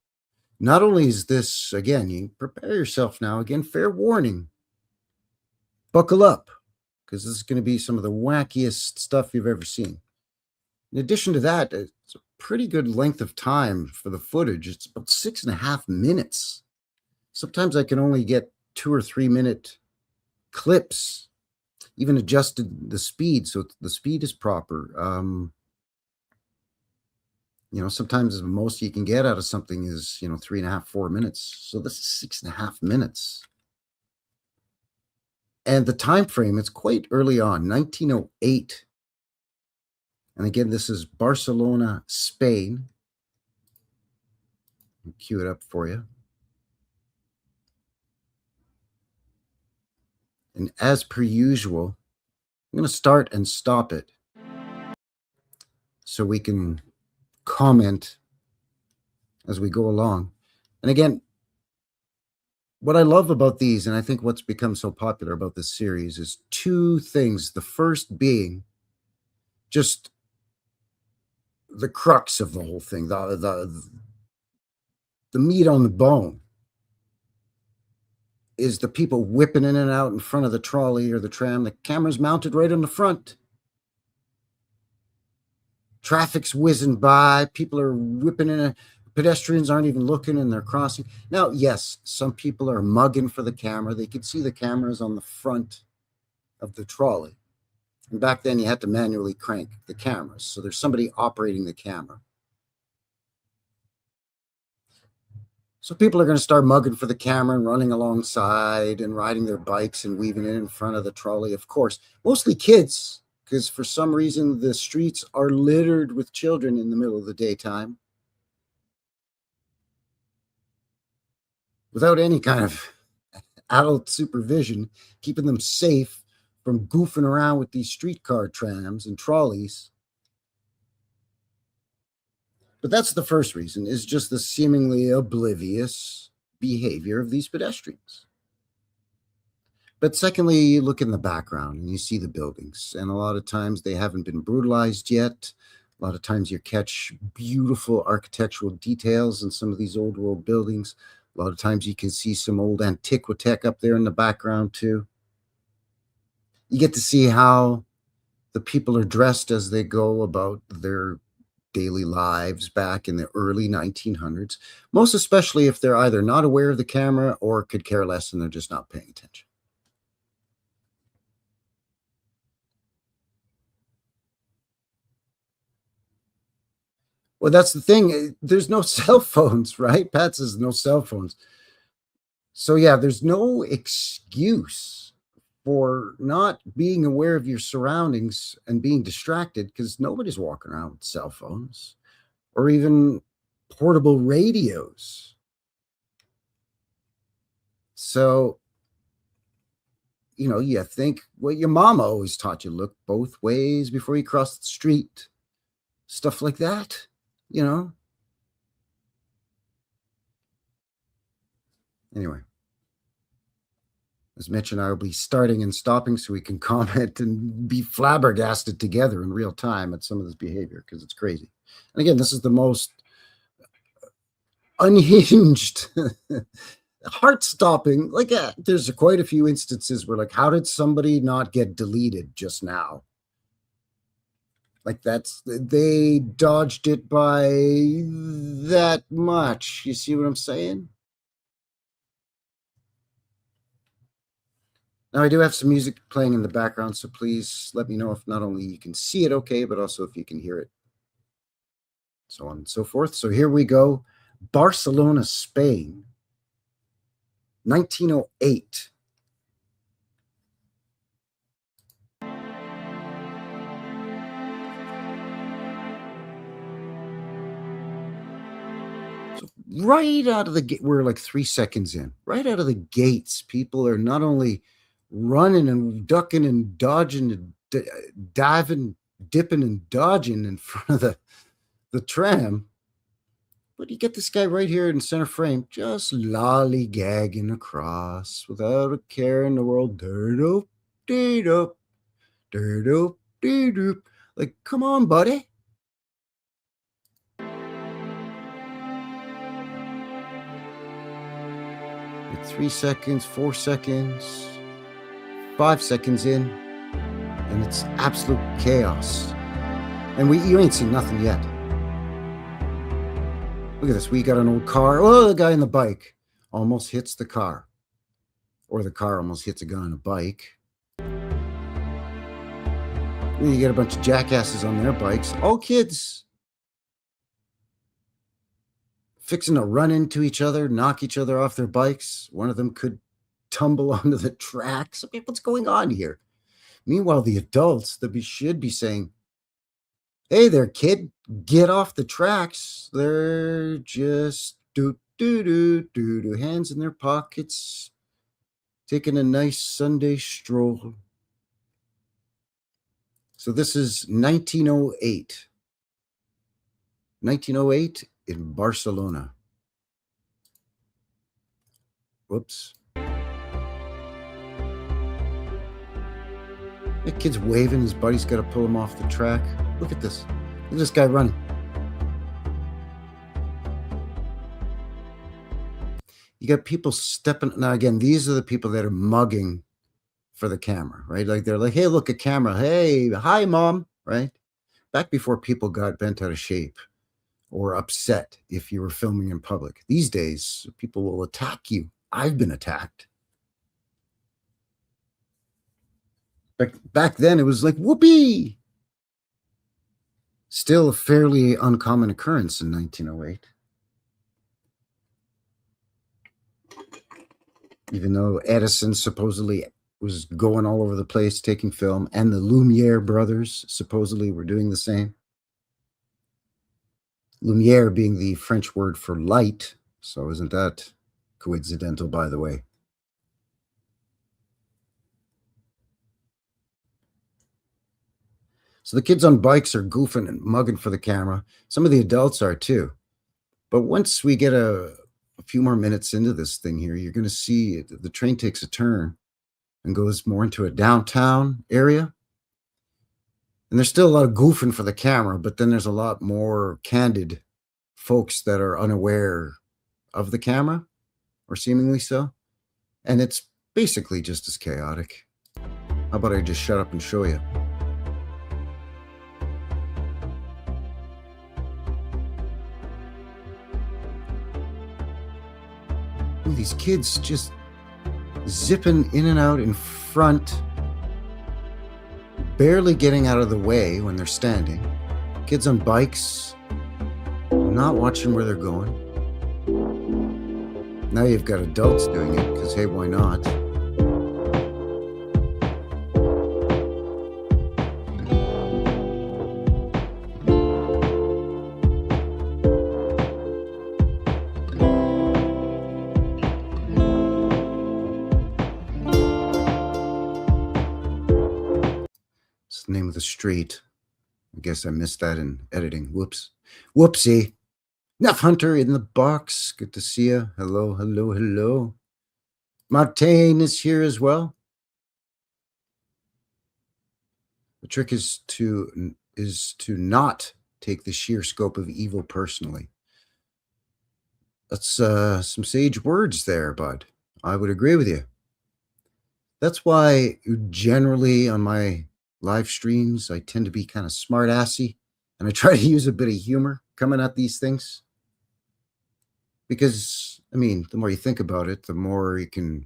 not only is this, again, you prepare yourself now. Again, fair warning. Buckle up, because this is going to be some of the wackiest stuff you've ever seen. In addition to that, it's a pretty good length of time for the footage. It's about 6.5 minutes. Sometimes I can only get 2 or 3 minute clips, even adjusted the speed, so the speed is proper. Sometimes the most you can get out of something is, 3.5, 4 minutes. So this is 6.5 minutes. And the time frame, it's quite early on, 1908. And again, this is Barcelona, Spain. I'll cue it up for you. And as per usual, I'm going to start and stop it so we can comment as we go along. And again, what I love about these, and I think what's become so popular about this series, is two things. The first being just the crux of the whole thing, the meat on the bone, is the people whipping in and out in front of the trolley or the tram. The camera's mounted right on the front. Traffic's whizzing by. People are whipping in. Pedestrians aren't even looking and they're crossing. Now, yes, some people are mugging for the camera. They could see the cameras on the front of the trolley. And back then you had to manually crank the cameras. So there's somebody operating the camera. So people are going to start mugging for the camera and running alongside and riding their bikes and weaving in front of the trolley, of course. Mostly kids, because for some reason the streets are littered with children in the middle of the daytime. Without any kind of adult supervision, keeping them safe from goofing around with these streetcar trams and trolleys. But that's the first reason, is just the seemingly oblivious behavior of these pedestrians. But secondly, you look in the background and you see the buildings, and a lot of times they haven't been brutalized yet. A lot of times you catch beautiful architectural details in some of these old world buildings. A lot of times you can see some old antiquitech up there in the background too. You get to see how the people are dressed as they go about their daily lives back in the early 1900s, most especially if they're either not aware of the camera or could care less and they're just not paying attention. Well, that's the thing. There's no cell phones, right? Pat says no cell phones. So yeah, there's no excuse for not being aware of your surroundings and being distracted, because nobody's walking around with cell phones or even portable radios. So, you think what your mama always taught you: look both ways before you cross the street, stuff like that, Anyway. As Mitch and I will be starting and stopping so we can comment and be flabbergasted together in real time at some of this behavior, because it's crazy. And again, this is the most unhinged, heart-stopping. There's quite a few instances where, how did somebody not get deleted just now? They dodged it by that much. You see what I'm saying? Now, I do have some music playing in the background, so please let me know if not only you can see it okay, but also if you can hear it, so on and so forth. So here we go. Barcelona, Spain, 1908. So right out of the gate, we're 3 seconds in. Right out of the gates, people are not only running and ducking and dodging and diving, dipping and dodging in front of the tram, but you get this guy right here in center frame just lollygagging across without a care in the world. Dirt-oop, dee-doop, dirt-oop, dee-doop. Come on, buddy. Like 3 seconds, 4 seconds, 5 seconds in, and it's absolute chaos. And you ain't seen nothing yet. Look at this. We got an old car. Oh, the guy on the bike almost hits the car. Or the car almost hits a guy on a bike. And you get a bunch of jackasses on their bikes. All kids. Fixing to run into each other, knock each other off their bikes. One of them could tumble onto the tracks. What's going on here? Meanwhile, the adults should be saying, hey there, kid, get off the tracks. They're just hands in their pockets, taking a nice Sunday stroll. So this is 1908. 1908 in Barcelona. Whoops. The kid's waving. His buddy's got to pull him off the track. Look at this. Look at this guy running. You got people stepping. Now, again, these are the people that are mugging for the camera, right? Like they're like, hey, look, a camera. Hey, hi, mom, right? Back before people got bent out of shape or upset if you were filming in public. These days, people will attack you. I've been attacked. Back then, it was like, whoopee. Still a fairly uncommon occurrence in 1908. Even though Edison supposedly was going all over the place taking film, and the Lumiere brothers supposedly were doing the same. Lumiere being the French word for light, so isn't that coincidental, by the way? So the kids on bikes are goofing and mugging for the camera. Some of the adults are too. But once we get a few more minutes into this thing here, you're going to see the train takes a turn and goes more into a downtown area. And there's still a lot of goofing for the camera, but then there's a lot more candid folks that are unaware of the camera, or seemingly so. And it's basically just as chaotic. How about I just shut up and show you? These kids just zipping in and out in front, barely getting out of the way when they're standing. Kids on bikes, not watching where they're going. Now you've got adults doing it because, hey, why not? The name of the street. I guess I missed that in editing. Whoops. Whoopsie. Nuff Hunter in the box. Good to see you. Hello, hello, hello. Martin is here as well. The trick is to not take the sheer scope of evil personally. That's some sage words there, bud. I would agree with you. That's why generally on my live streams, I tend to be kind of smart-assy, and I try to use a bit of humor coming at these things. Because, I mean, the more you think about it, the more you can,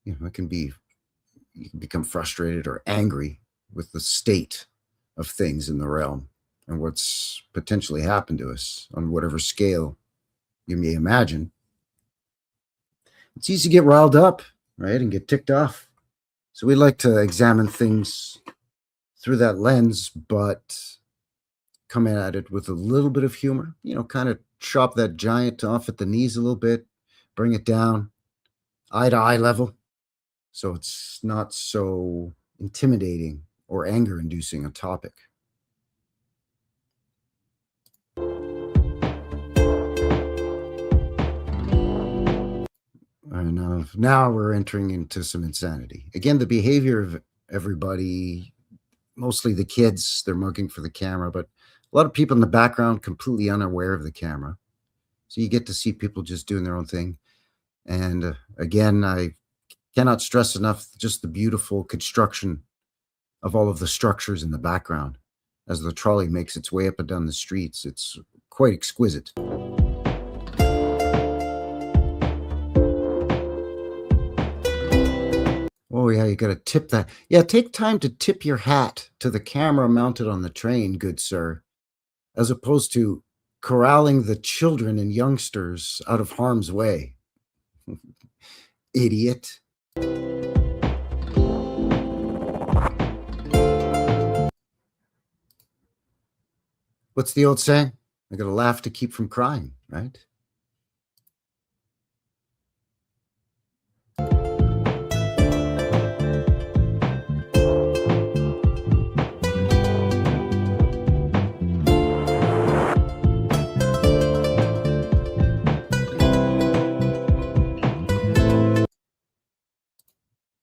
you can become frustrated or angry with the state of things in the realm and what's potentially happened to us on whatever scale you may imagine. It's easy to get riled up, right, and get ticked off. So we like to examine things through that lens, but come at it with a little bit of humor, kind of chop that giant off at the knees a little bit, bring it down, eye to eye level, so it's not so intimidating or anger inducing a topic. Now we're entering into some insanity. Again, the behavior of everybody, mostly the kids, they're mugging for the camera, but a lot of people in the background completely unaware of the camera. So you get to see people just doing their own thing. And again, I cannot stress enough just the beautiful construction of all of the structures in the background as the trolley makes its way up and down the streets. It's quite exquisite. Oh, yeah, you got to tip that. Yeah, take time to tip your hat to the camera mounted on the train, good sir, as opposed to corralling the children and youngsters out of harm's way. Idiot. What's the old saying? I got to laugh to keep from crying, right?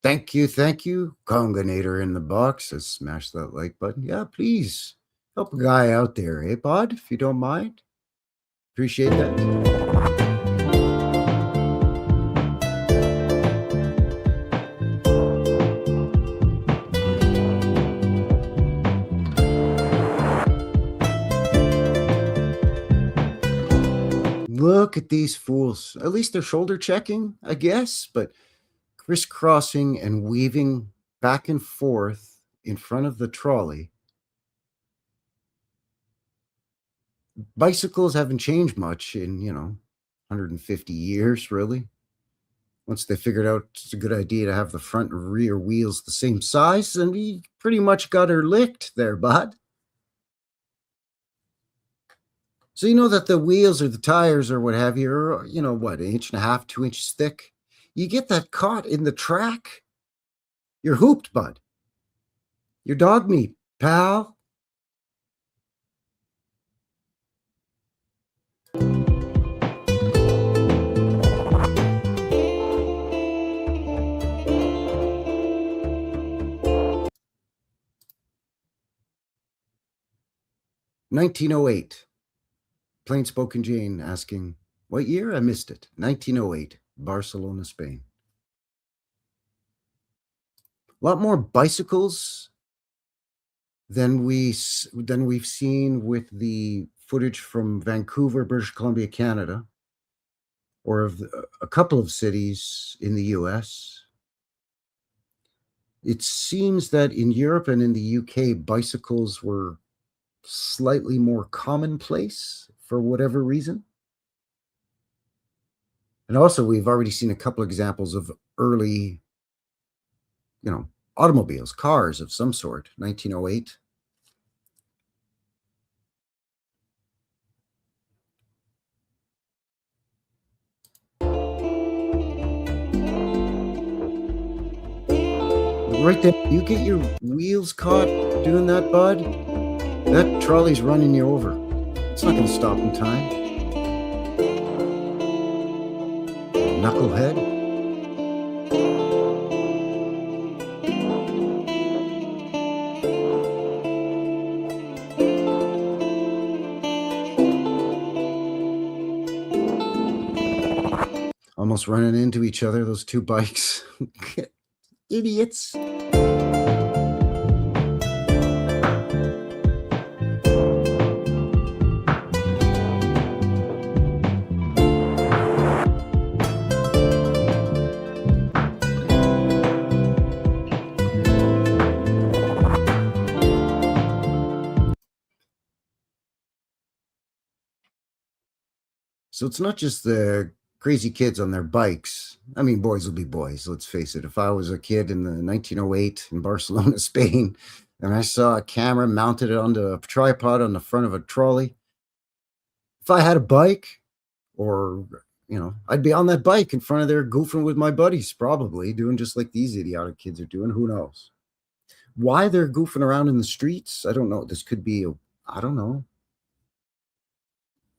Thank you. Conganator in the box says smash that like button. Yeah, please. Help a guy out there, eh, bud? If you don't mind. Appreciate that. Look at these fools. At least they're shoulder checking, I guess, but crisscrossing and weaving back and forth in front of the trolley. Bicycles haven't changed much in, 150 years, really. Once they figured out it's a good idea to have the front and rear wheels the same size, and we pretty much got her licked there, bud. So you know that the wheels or the tires or what have you are, an inch and a half, 2 inches thick. You get that caught in the track, you're hooped, bud. You're dog meat, pal. "1908. Plain-spoken Jane asking, what year? I missed it. 1908, Barcelona, Spain. A lot more bicycles than we've seen with the footage from Vancouver, British Columbia, Canada, or of a couple of cities in the US. It seems that in Europe and in the UK, bicycles were slightly more commonplace for whatever reason. And also, we've already seen a couple examples of early, automobiles, cars of some sort, 1908. Right there, you get your wheels caught doing that, bud, that trolley's running you over. It's not going to stop in time. Knucklehead. Almost running into each other, those two bikes. Idiots. So it's not just the crazy kids on their bikes. I mean, boys will be boys, let's face it. If I was a kid in the 1908 in Barcelona, Spain, and I saw a camera mounted onto a tripod on the front of a trolley, if I had a bike, or, I'd be on that bike in front of there goofing with my buddies, probably doing just like these idiotic kids are doing. Who knows? Why they're goofing around in the streets, I don't know. This could be, I don't know.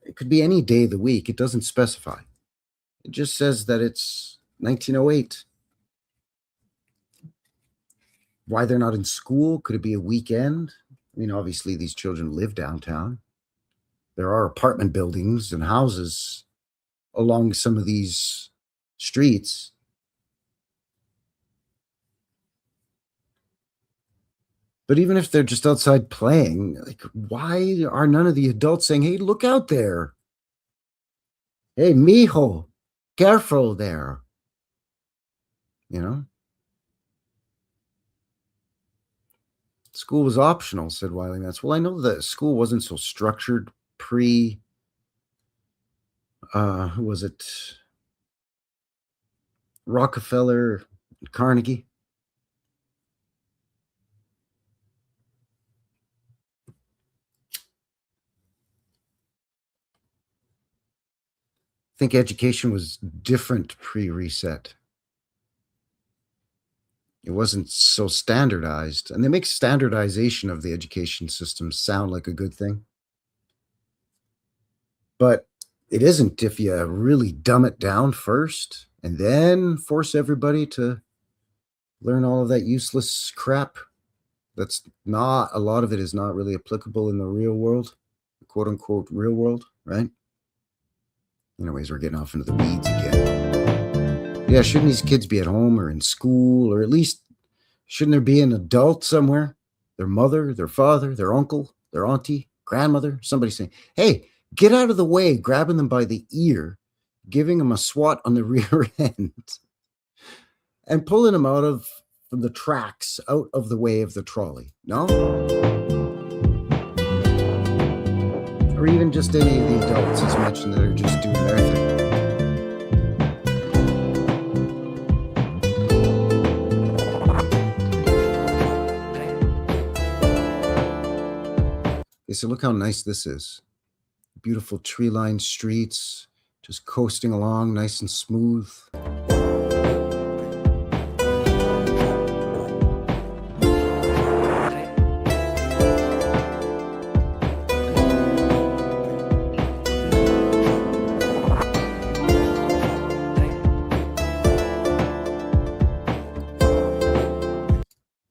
It could be any day of the week. It doesn't specify. It just says that it's 1908. Why they're not in school? Could it be a weekend? I mean, obviously, these children live downtown. There are apartment buildings and houses along some of these streets. But even if they're just outside playing, like, why are none of the adults saying, hey, look out there? Hey, mijo, careful there. School was optional, said Wiley Metz. Well, I know that school wasn't so structured pre, who was it? Rockefeller, Carnegie. I think education was different pre-reset. It wasn't so standardized, and they make standardization of the education system sound like a good thing. But it isn't if you really dumb it down first and then force everybody to learn all of that useless crap. That's not, a lot of it is not really applicable in the real world, quote unquote real world, right? Anyways, we're getting off into the weeds again. Yeah, shouldn't these kids be at home or in school, or at least shouldn't there be an adult somewhere? Their mother, their father, their uncle, their auntie, grandmother, somebody saying, hey, get out of the way, grabbing them by the ear, giving them a swat on the rear end, and pulling them out of from the tracks, out of the way of the trolley. No? Or even just any of the adults, as mentioned, that are just doing their thing. Okay, so look how nice this is. Beautiful tree-lined streets, just coasting along nice and smooth.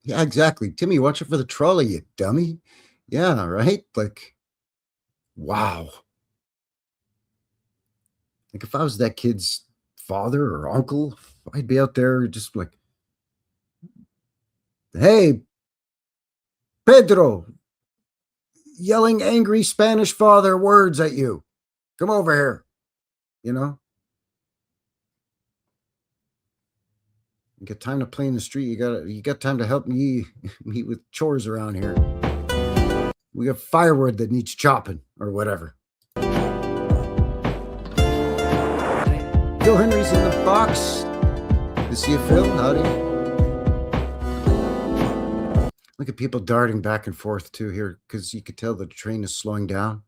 Yeah, exactly. Timmy, watch it for the trolley, you dummy. Yeah, right? Like, wow. Like, if I was that kid's father or uncle, I'd be out there just like, hey, Pedro, yelling angry Spanish father words at you. Come over here. You know? You got time to play in the street. You got time to help me with chores around here. We got firewood that needs chopping or whatever. Phil Henry's in the box. Good to see you, Phil. Howdy. Look at people darting back and forth too here, because you could tell the train is slowing down.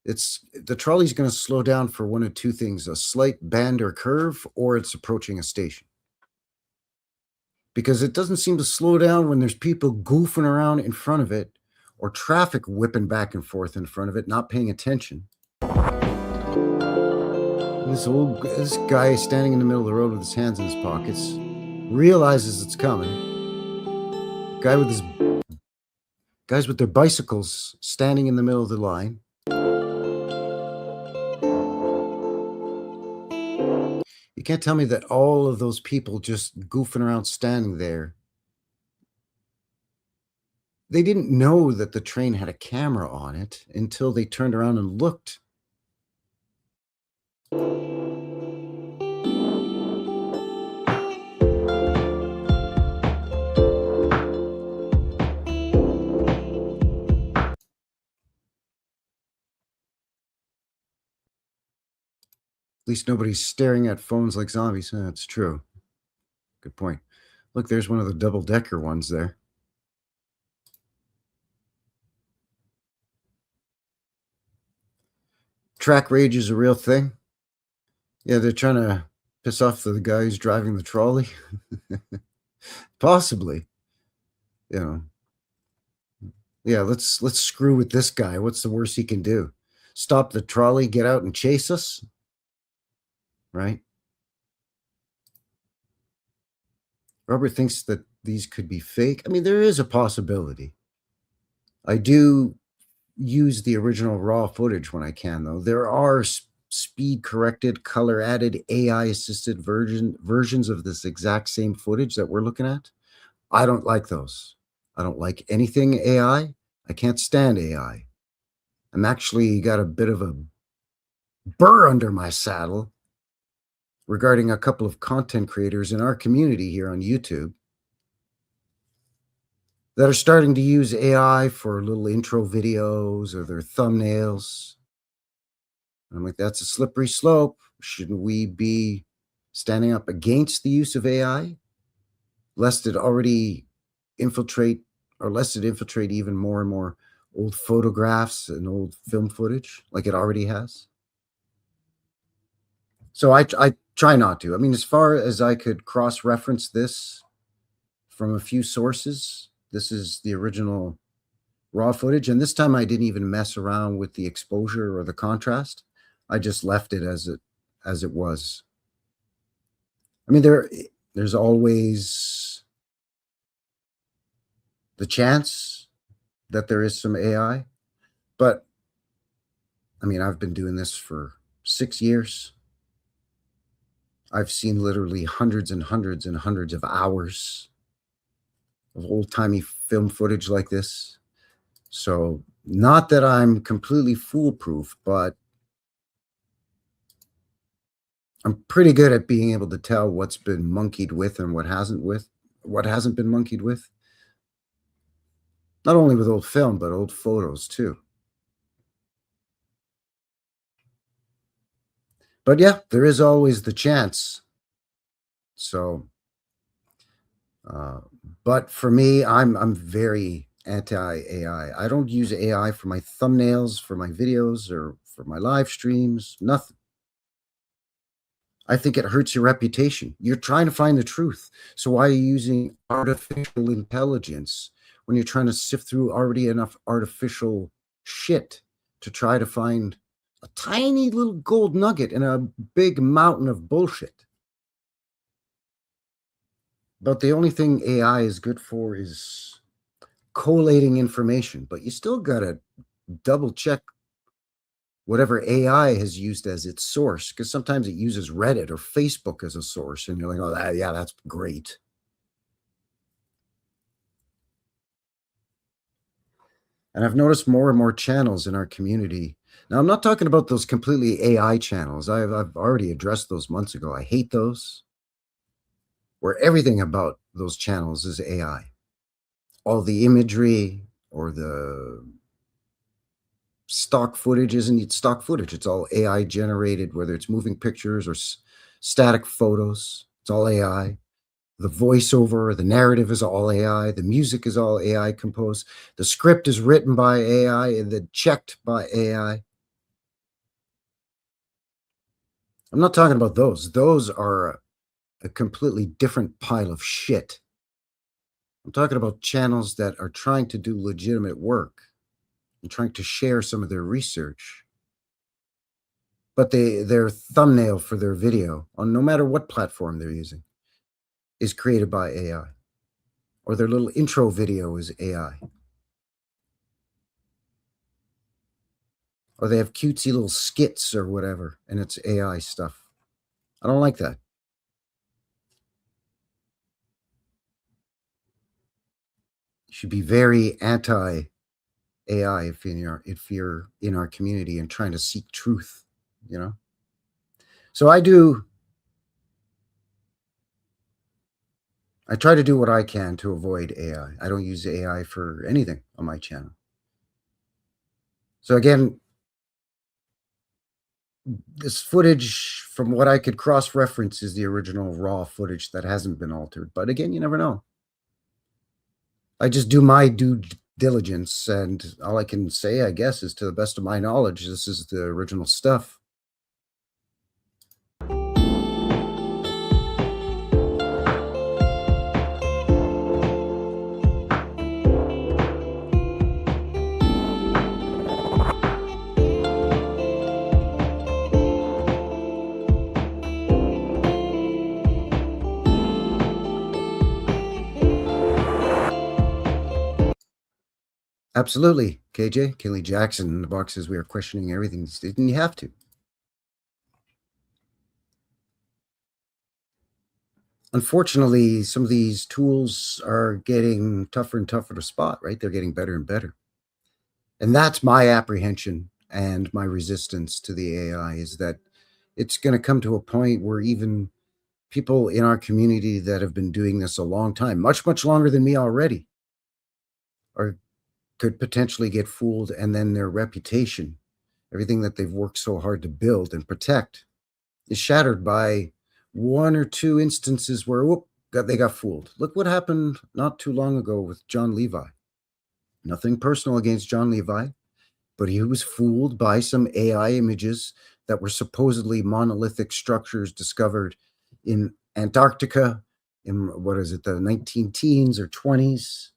The trolley's going to slow down for one of two things: a slight bend or curve, or it's approaching a station. Because it doesn't seem to slow down when there's people goofing around in front of it, or traffic whipping back and forth in front of it, not paying attention. This guy standing in the middle of the road with his hands in his pockets realizes it's coming. Guys with their bicycles standing in the middle of the line. You can't tell me that all of those people just goofing around standing there, they didn't know that the train had a camera on it until they turned around and looked. At least nobody's staring at phones like zombies. That's true. Good point. Look, there's one of the double-decker ones there. Track rage is a real thing. Yeah, they're trying to piss off the guy who's driving the trolley. Possibly. You know. Yeah, let's screw with this guy. What's the worst he can do? Stop the trolley, get out and chase us? Right? Robert thinks that these could be fake. I mean, there is a possibility. I do use the original raw footage when I can, though. There are speed corrected, color added, AI assisted versions of this exact same footage that we're looking at. I don't like those. I don't like anything AI. I can't stand AI. I'm actually got a bit of a burr under my saddle regarding a couple of content creators in our community here on YouTube that are starting to use AI for little intro videos or their thumbnails. And I'm like, that's a slippery slope. Shouldn't we be standing up against the use of AI, lest it infiltrate even more and more old photographs and old film footage like it already has? So I try not to. I mean, as far as I could cross-reference this from a few sources, this is the original raw footage. And this time I didn't even mess around with the exposure or the contrast. I just left it as it was. I mean, There's always the chance that there is some AI. But, I mean, I've been doing this for 6 years. I've seen literally hundreds and hundreds and hundreds of hours of old-timey film footage like this. So, not that I'm completely foolproof, but I'm pretty good at being able to tell what's been monkeyed with and what hasn't been monkeyed with. Not only with old film, but old photos too. But yeah, there is always the chance. So, but for me, I'm very anti-AI. I don't use AI for my thumbnails, for my videos, or for my live streams. Nothing. I think it hurts your reputation. You're trying to find the truth. So why are you using artificial intelligence when you're trying to sift through already enough artificial shit to try to find a tiny little gold nugget in a big mountain of bullshit? But the only thing AI is good for is collating information. But you still got to double check whatever AI has used as its source, because sometimes it uses Reddit or Facebook as a source, and you're like, oh, yeah, that's great. And I've noticed more and more channels in our community. Now, I'm not talking about those completely AI channels. I've already addressed those months ago. I hate those, where everything about those channels is AI. All the imagery or the stock footage isn't stock footage. It's all AI generated, whether it's moving pictures or static photos. It's all AI. The voiceover, the narrative is all AI. The music is all AI composed. The script is written by AI and then checked by AI. I'm not talking about those. Those are a completely different pile of shit. I'm talking about channels that are trying to do legitimate work and trying to share some of their research. But their thumbnail for their video, on no matter what platform they're using, is created by AI. Or their little intro video is AI. Or they have cutesy little skits or whatever, and it's AI stuff. I don't like that. You should be very anti AI if you're in our community and trying to seek truth, you know? So I try to do what I can to avoid AI. I don't use AI for anything on my channel. So again, this footage, from what I could cross-reference, is the original raw footage that hasn't been altered. But again, you never know. I just do my due diligence, and all I can say, I guess, is to the best of my knowledge, this is the original stuff. Absolutely, KJ. Kelly Jackson in the box says we are questioning everything. Didn't you have to? Unfortunately, some of these tools are getting tougher and tougher to spot, right? They're getting better and better. And that's my apprehension and my resistance to the AI, is that it's going to come to a point where even people in our community that have been doing this a long time, much, much longer than me already, could potentially get fooled, and then their reputation, everything that they've worked so hard to build and protect, is shattered by one or two instances where they got fooled. Look what happened not too long ago with John Levi. Nothing personal against John Levi, but he was fooled by some AI images that were supposedly monolithic structures discovered in Antarctica in, what is it, the 19 teens or 20s.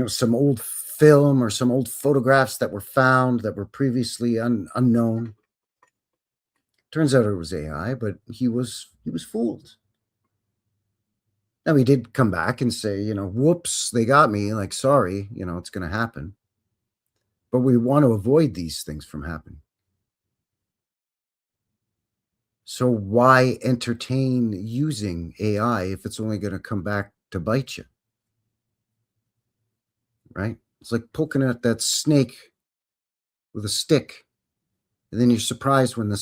Some old film or some old photographs that were found that were previously unknown. Turns out it was AI, but he was fooled. Now, he did come back and say, whoops, they got me. Like, sorry, it's going to happen. But we want to avoid these things from happening. So why entertain using AI if it's only going to come back to bite you? Right? It's like poking at that snake with a stick. And then you're surprised when the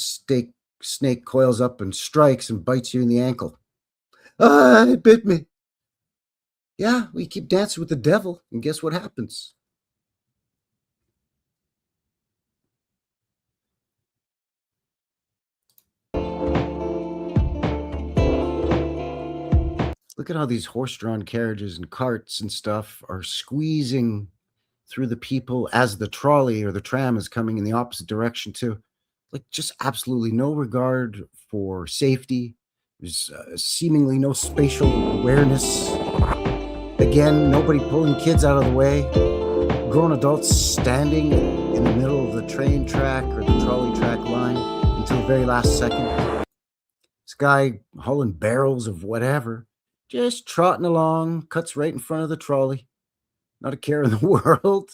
snake coils up and strikes and bites you in the ankle. Ah, it bit me. Yeah, we keep dancing with the devil, and guess what happens? Look at how these horse-drawn carriages and carts and stuff are squeezing through the people as the trolley or the tram is coming in the opposite direction too. Like, just absolutely no regard for safety. There's seemingly no spatial awareness. Again, nobody pulling kids out of the way. Grown adults standing in the middle of the train track or the trolley track line until the very last second. This guy hauling barrels of whatever, just trotting along, cuts right in front of the trolley. Not a care in the world.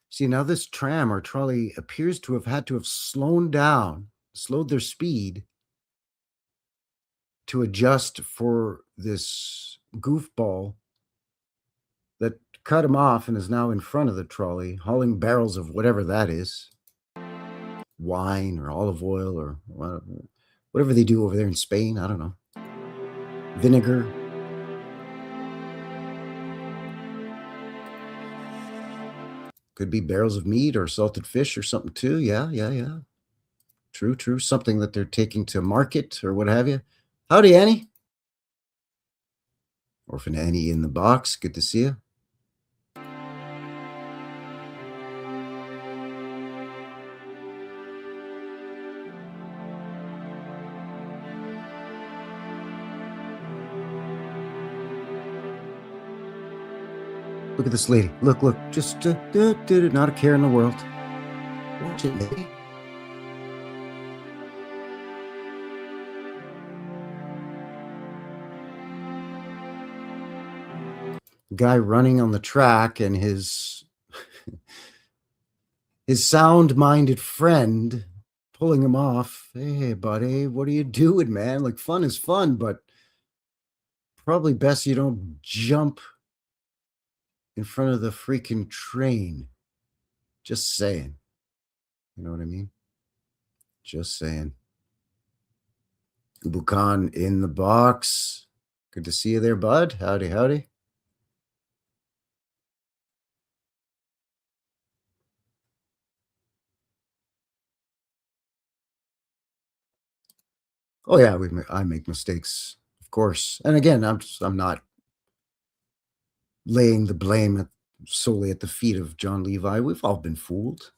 See, now this tram or trolley appears to have had to have slowed their speed to adjust for this goofball that cut him off and is now in front of the trolley, hauling barrels of whatever that is. Wine or olive oil or whatever they do over there in Spain. I don't know. Vinegar. Could be barrels of meat or salted fish or something too. Yeah. True. Something that they're taking to market or what have you. Howdy, Annie. Orphan Annie in the box. Good to see you. Look at this lady. Look. Just not a care in the world. Watch it, lady. Guy running on the track and his sound-minded friend pulling him off. Hey, buddy, what are you doing, man? Like, fun is fun, but probably best you don't jump in front of the freaking train. Just saying. You know what I mean? Just saying. Ubukan in the box. Good to see you there, bud. Howdy. Oh yeah, I make mistakes, of course. And again, I'm not laying the blame solely at the feet of John Levi. We've all been fooled,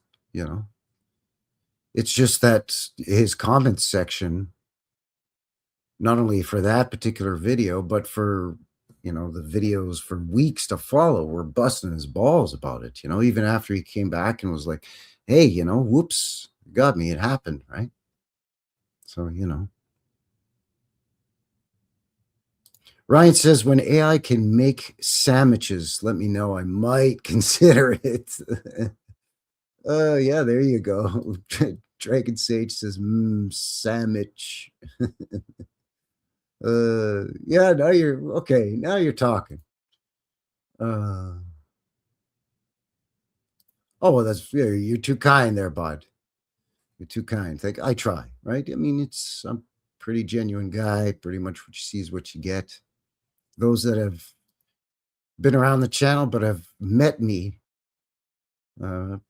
It's just that his comment section, not only for that particular video, but for the videos for weeks to follow, were busting his balls about it. Even after he came back and was like, "Hey, whoops, got me. It happened, right?" So Ryan says, when AI can make sandwiches, let me know. I might consider it. Yeah, there you go. Dragon Sage says, sandwich. Yeah, now you're okay. Now you're talking. Oh, well, you're too kind there, bud. You're too kind. I try, right? I mean, I'm a pretty genuine guy. Pretty much what you see is what you get. Those that have been around the channel but have met me,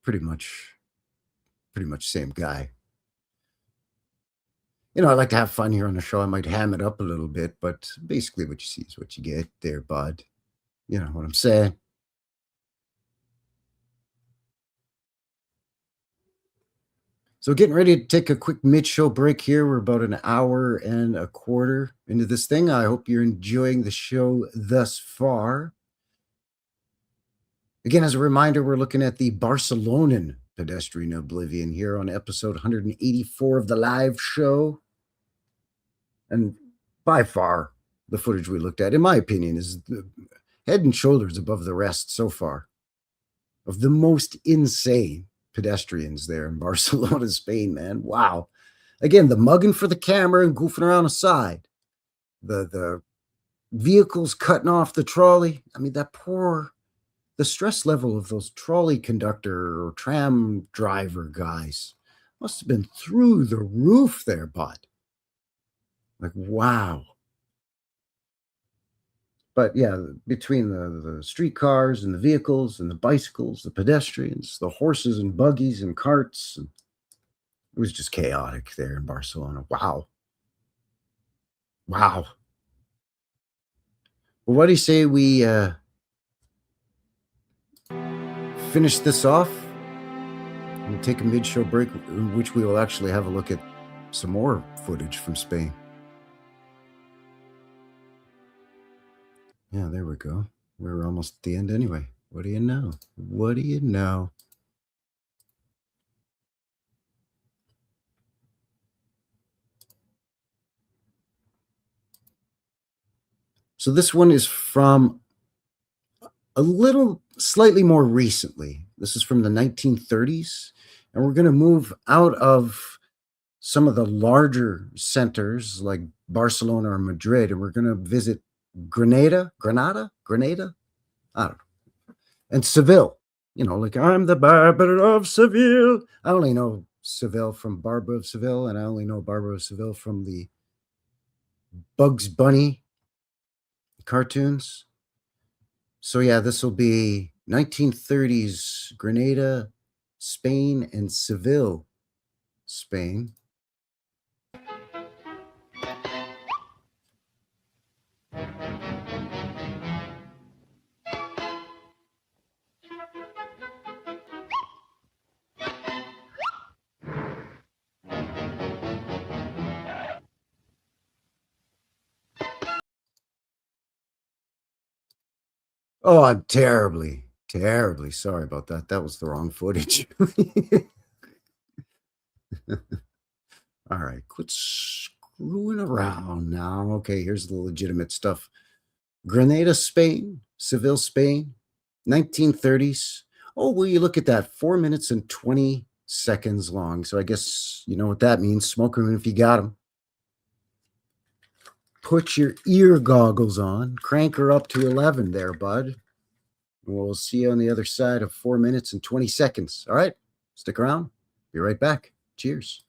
pretty much same guy. I like to have fun here on the show. I might ham it up a little bit, but basically what you see is what you get there, bud. You know what I'm saying? So getting ready to take a quick mid-show break here. We're about an hour and a quarter into this thing. I hope you're enjoying the show thus far. Again, as a reminder, we're looking at the Barcelonan Pedestrian Oblivion here on episode 184 of the live show. And by far, the footage we looked at, in my opinion, is head and shoulders above the rest so far of the most insane pedestrians there in Barcelona, Spain, man. Wow. Again, the mugging for the camera and goofing around aside. The vehicles cutting off the trolley. I mean, the stress level of those trolley conductor or tram driver guys must have been through the roof there, bud. Like, wow. But yeah, between the streetcars and the vehicles and the bicycles, the pedestrians, the horses and buggies and carts, and it was just chaotic there in Barcelona. Wow. Wow. Well, what do you say we finish this off? We'll take a mid-show break in which we will actually have a look at some more footage from Spain. Yeah, there we go. We're almost at the end anyway. What do you know? What do you know? So this one is from slightly more recently. This is from the 1930s. And we're going to move out of some of the larger centers like Barcelona or Madrid. And we're going to visit Granada? I don't know. And Seville. Like I'm the Barber of Seville. I only know Seville from Barber of Seville, and I only know Barber of Seville from the Bugs Bunny cartoons. So yeah, this will be 1930s Granada, Spain, and Seville, Spain. Oh, I'm terribly sorry about that. That was the wrong footage. All right, quit screwing around now. Okay, here's the legitimate stuff. Granada, Spain, Seville, Spain, 1930s. Oh, will you look at that? 4 minutes and 20 seconds long. So I guess you know what that means. Smoke them if you got them. Put your ear goggles on. Crank her up to 11 there, bud. We'll see you on the other side of 4 minutes and 20 seconds. All right? Stick around. Be right back. Cheers.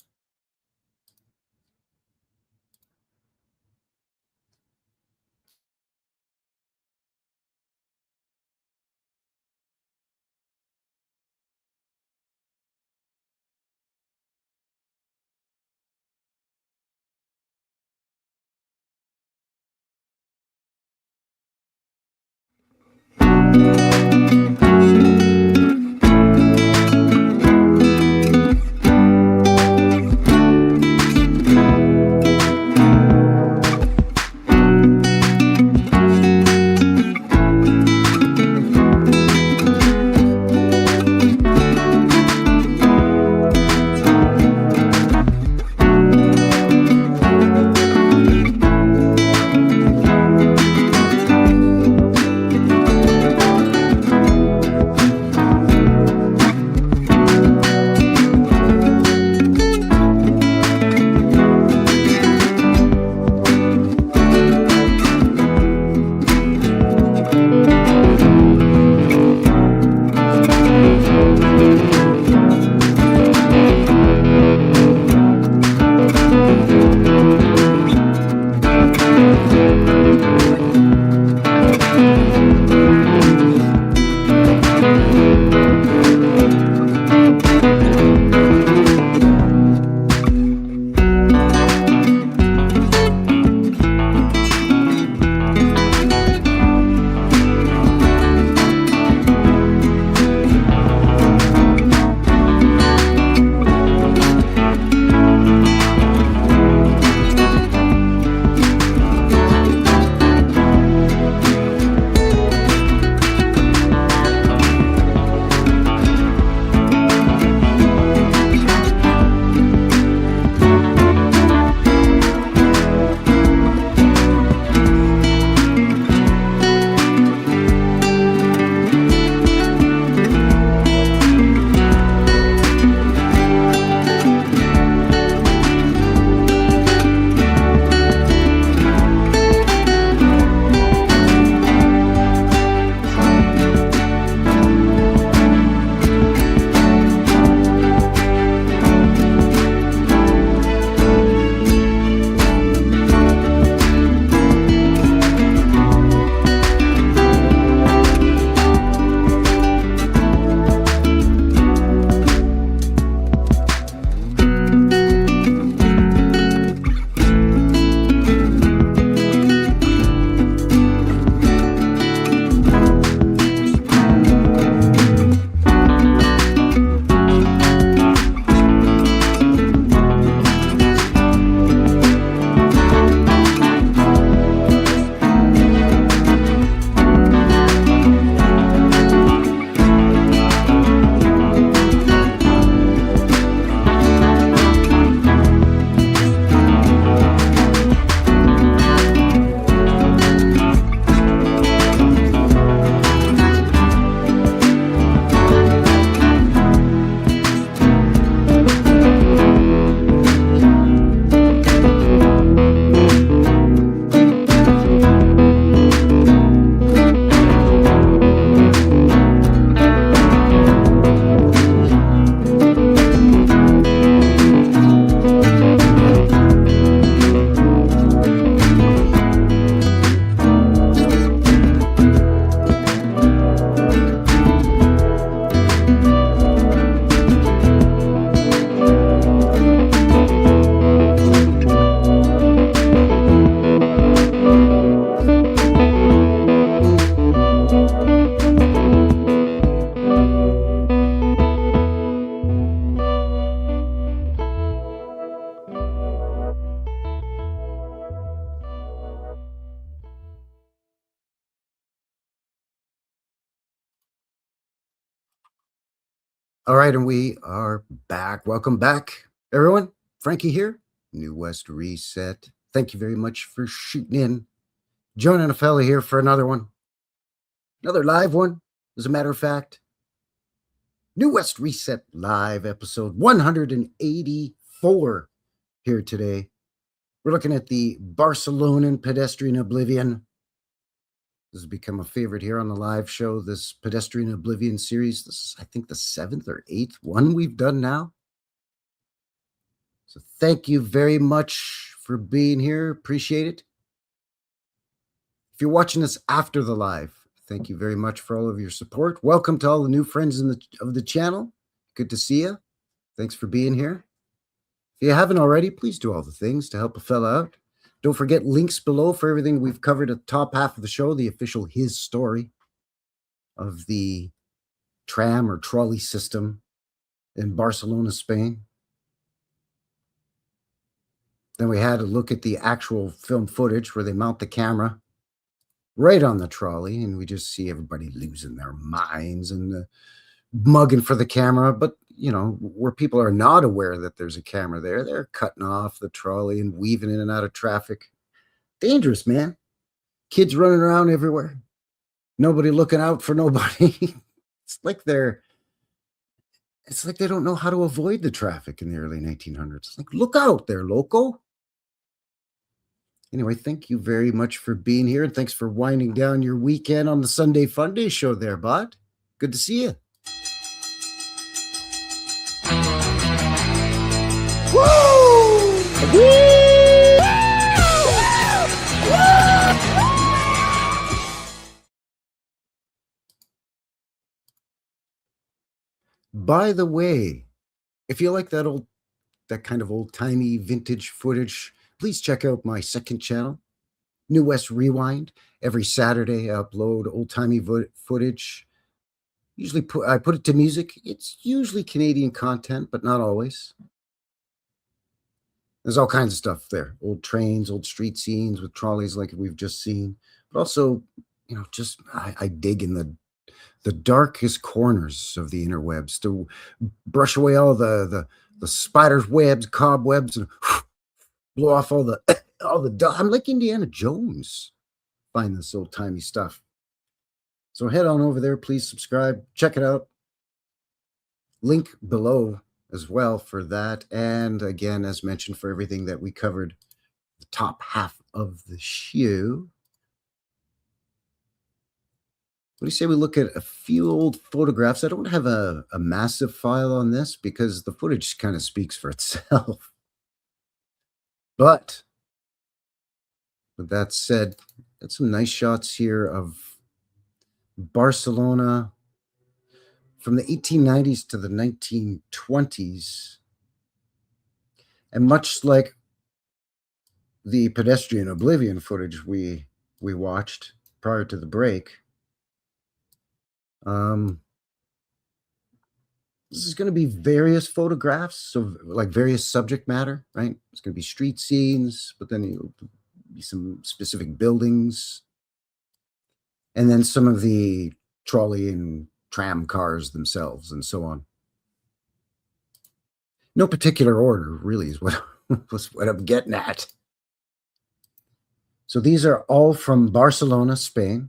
All right, and we are back. Welcome back, everyone. Frankie here, New West Reset. Thank you very much for shooting in. Joining a fella here for another one. Another live one, as a matter of fact. New West Reset live episode 184 here today. We're looking at the Barcelonan Pedestrian Oblivion. This has become a favorite here on the live show, this Pedestrian Oblivion series. This is, I think, the 7th or 8th one we've done now. So thank you very much for being here. Appreciate it. If you're watching this after the live, thank you very much for all of your support. Welcome to all the new friends of the channel. Good to see you. Thanks for being here. If you haven't already, please do all the things to help a fella out. Don't forget links below for everything we've covered at the top half of the show, the official His Story of the tram or trolley system in Barcelona, Spain. Then we had a look at the actual film footage where they mount the camera right on the trolley, and we just see everybody losing their minds and mugging for the camera. But, you know, where people are not aware that there's a camera there, they're cutting off the trolley and weaving in and out of traffic. Dangerous, man. Kids running around everywhere. Nobody looking out for nobody. It's like they don't know how to avoid the traffic in the early 1900s. It's like, look out there, loco. Anyway, thank you very much for being here, and thanks for winding down your weekend on the Sunday Fun Day show there, bud. Good to see you. Woo! By the way, if you like that kind of old-timey vintage footage, please check out my second channel, New West Rewind. Every Saturday, I upload old-timey footage. Usually I put it to music. It's usually Canadian content, but not always. There's all kinds of stuff there. Old trains, old street scenes with trolleys like we've just seen. But also, you know, just I dig in the darkest corners of the interwebs to brush away all the spider's webs, cobwebs, and blow off all the I'm like Indiana Jones. Find this old timey stuff. So head on over there, please subscribe, check it out. Link below as well for that. And again, as mentioned, for everything that we covered, the top half of the show. What do you say we look at a few old photographs? I don't have a massive file on this because the footage kind of speaks for itself. But with that said, got some nice shots here of Barcelona from the 1890s to the 1920s. And much like the Pedestrian Oblivion footage we watched prior to the break, this is going to be various photographs, so like various subject matter, right? It's going to be street scenes, but then it'll be some specific buildings, and then some of the trolley and tram cars themselves, and so on. No particular order, really, is what I'm getting at. So these are all from Barcelona, Spain,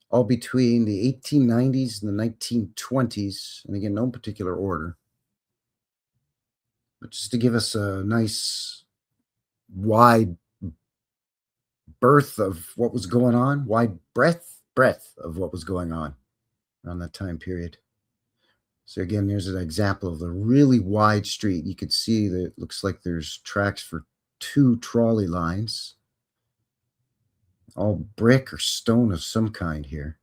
all between the 1890s and the 1920s. And again, no particular order. But just to give us a nice wide berth of what was going on, wide breadth of what was going on around that time period. So again, there's an example of a really wide street. You could see that it looks like there's tracks for 2 trolley lines. All brick or stone of some kind here.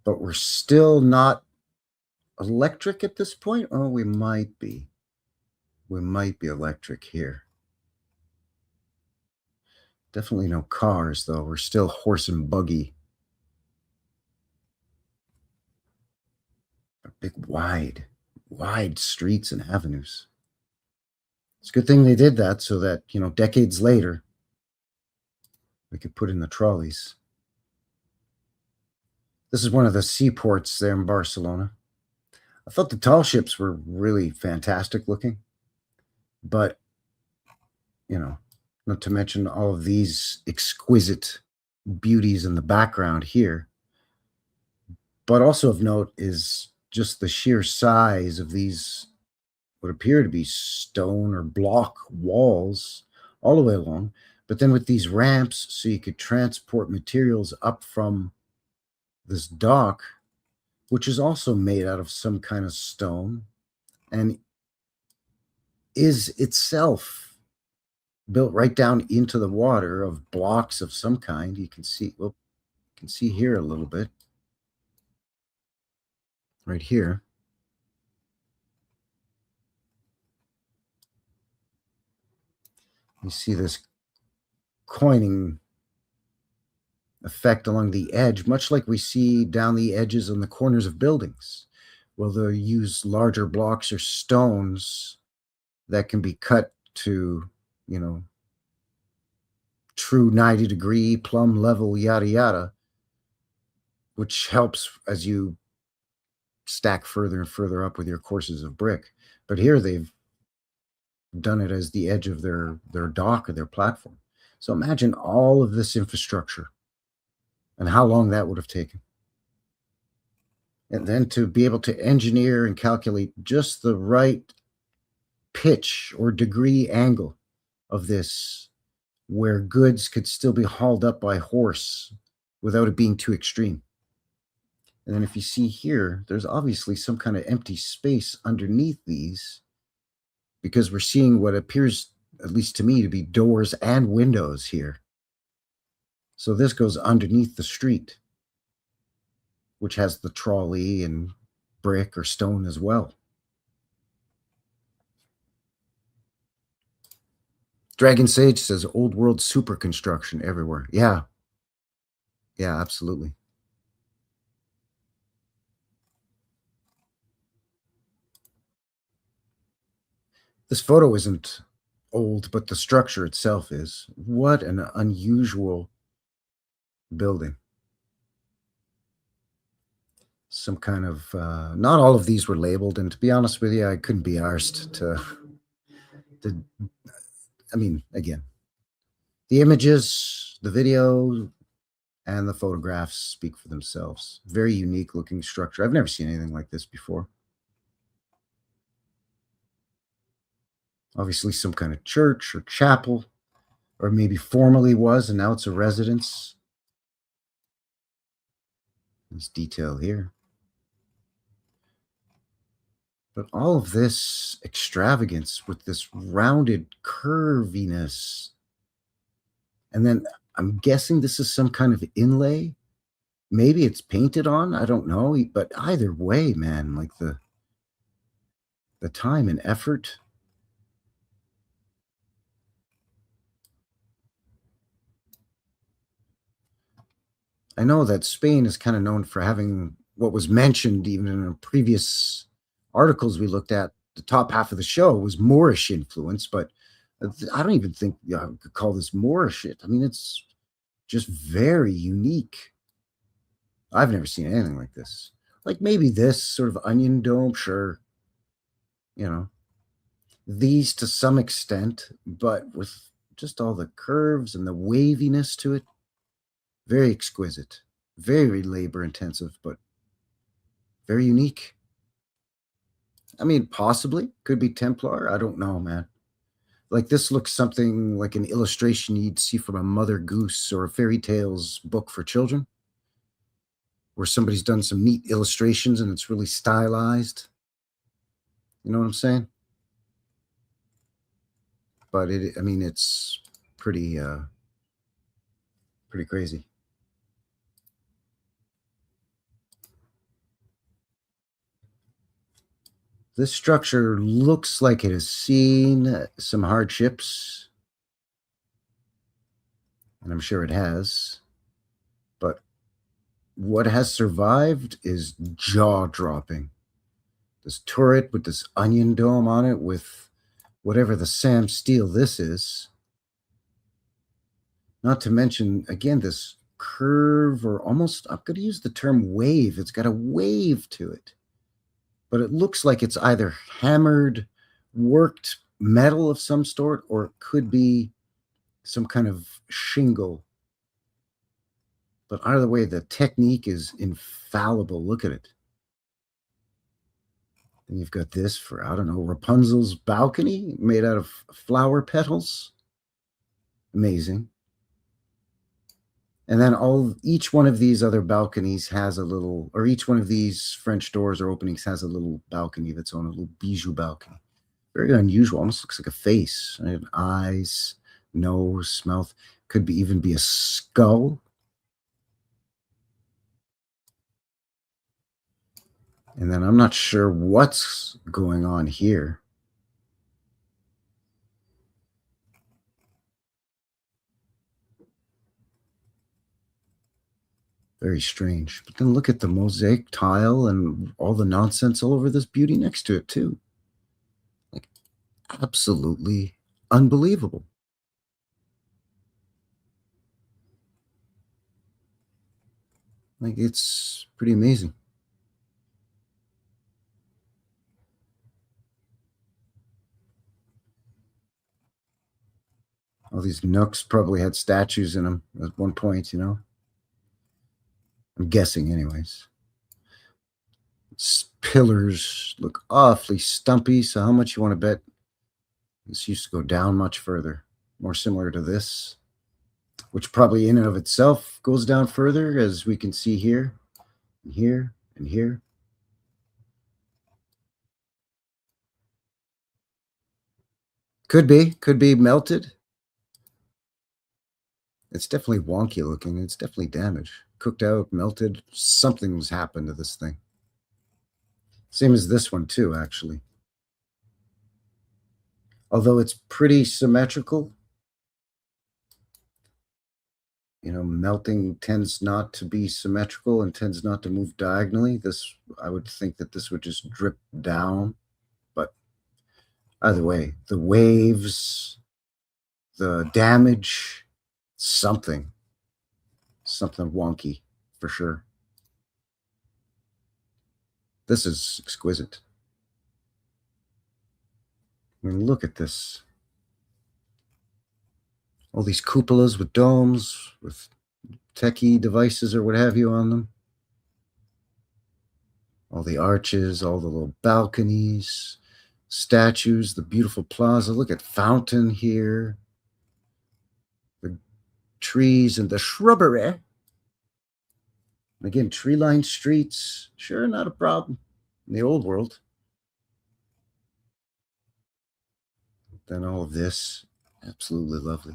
But we're still not electric at this point. Oh, we might be. We might be electric here. Definitely no cars, though. We're still horse and buggy. Big, wide streets and avenues. It's a good thing they did that so that, you know, decades later, we could put in the trolleys. This is one of the seaports there in Barcelona. I thought the tall ships were really fantastic looking, but, you know, not to mention all of these exquisite beauties in the background here. But also of note is just the sheer size of these what appear to be stone or block walls all the way along. But then with these ramps, so you could transport materials up from this dock, which is also made out of some kind of stone and is itself built right down into the water of blocks of some kind. You can see, well, you can see here a little bit right here. You see this coining effect along the edge, much like we see down the edges and the corners of buildings. Well, they'll use larger blocks or stones that can be cut to, you know, true 90-degree plumb level, yada yada, which helps as you stack further and further up with your courses of brick. But here they've done it as the edge of their dock or their platform. So imagine all of this infrastructure and how long that would have taken. And then to be able to engineer and calculate just the right pitch or degree angle of this, where goods could still be hauled up by horse without it being too extreme. And then if you see here, there's obviously some kind of empty space underneath these, because we're seeing what appears, at least to me, to be doors and windows here. So this goes underneath the street, which has the trolley and brick or stone as well. Dragon Sage says old world super construction everywhere. Yeah. Yeah, absolutely. This photo isn't old, but the structure itself is. What an unusual building. Some kind of, not all of these were labeled. And to be honest with you, I couldn't be arsed to I mean, again, the images, the video, and the photographs speak for themselves. Very unique looking structure. I've never seen anything like this before. Obviously, some kind of church or chapel, or maybe formerly was, and now it's a residence. This detail here. But all of this extravagance with this rounded curviness. And then I'm guessing this is some kind of inlay. Maybe it's painted on. I don't know. But either way, man, like the time and effort. I know that Spain is kind of known for having what was mentioned even in previous articles we looked at. The top half of the show was Moorish influence, but I don't even think I could call this Moorish. I mean, it's just very unique. I've never seen anything like this. Like maybe this sort of onion dome, sure. You know, these to some extent, but with just all the curves and the waviness to it. Very exquisite, very labor intensive, but very unique. I mean, possibly could be Templar. I don't know, man. Like this looks something like an illustration you'd see from a Mother Goose or a fairy tales book for children, where somebody's done some neat illustrations and it's really stylized. You know what I'm saying? But I mean, it's pretty crazy. This structure looks like it has seen some hardships, and I'm sure it has. But what has survived is jaw-dropping. This turret with this onion dome on it with whatever the Sam steel this is. Not to mention, again, this curve or almost, I'm going to use the term wave. It's got a wave to it. but it looks like it's either hammered, worked metal of some sort, or it could be some kind of shingle. But either way, the technique is infallible. Look at it. And you've got this for, I don't know, Rapunzel's balcony made out of flower petals. Amazing. And then each one of these other balconies has a little, or each one of these French doors or openings has a little balcony that's on a little bijou balcony. Very unusual. Almost looks like a face. Right? Eyes, nose, mouth. Could even be a skull. And then I'm not sure what's going on here. Very strange. But then look at the mosaic tile and all the nonsense all over this beauty next to it, too. Like, absolutely unbelievable. Like, it's pretty amazing. All these nooks probably had statues in them at one point, you know? I'm guessing, anyways. Pillars look awfully stumpy, so how much you want to bet this used to go down much further? More similar to this, which probably in and of itself goes down further, as we can see here, and here, and here. Could be melted. It's definitely wonky looking. It's definitely damaged. Cooked out, melted. Something's happened to this thing. Same as this one too, actually. Although it's pretty symmetrical. You know, melting tends not to be symmetrical and tends not to move diagonally. This, I would think that this would just drip down. But either way, the waves, the damage, something wonky for sure. This is exquisite. I mean, look at this. All these cupolas with domes, with techie devices or what have you on them. All the arches, all the little balconies, statues, the beautiful plaza. Look at fountain here. The trees and the shrubbery. Again, tree-lined streets. Sure, not a problem in the old world. Then all of this, absolutely lovely.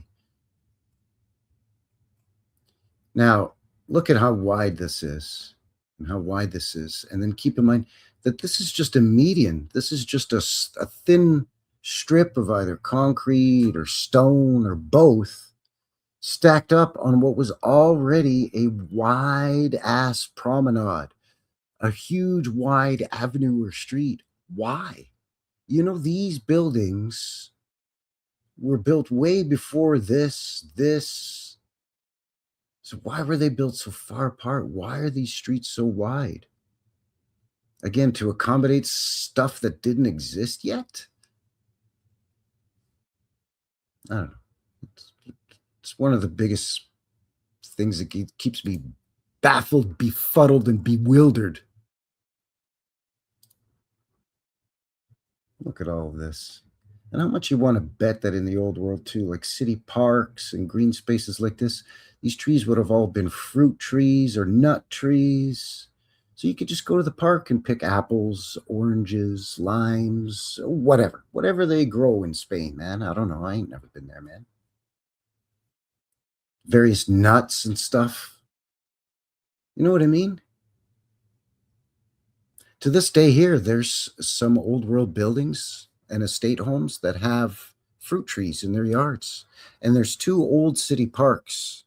Now, look at how wide this is and how wide this is. And then keep in mind that this is just a median. This is just a thin strip of either concrete or stone or both stacked up on what was already a wide-ass promenade, a huge wide avenue or street. Why? You know, these buildings were built way before this. So why were they built so far apart? Why are these streets so wide? Again, to accommodate stuff that didn't exist yet? I don't know. It's one of the biggest things that keeps me baffled, befuddled, and bewildered. Look at all of this. And how much you want to bet that in the old world too, like city parks and green spaces like this, these trees would have all been fruit trees or nut trees. So you could just go to the park and pick apples, oranges, limes, whatever they grow in Spain, man. I don't know. I ain't never been there, man. Various nuts and stuff. You know what I mean? To this day here, there's some old world buildings and estate homes that have fruit trees in their yards. And there's 2 old city parks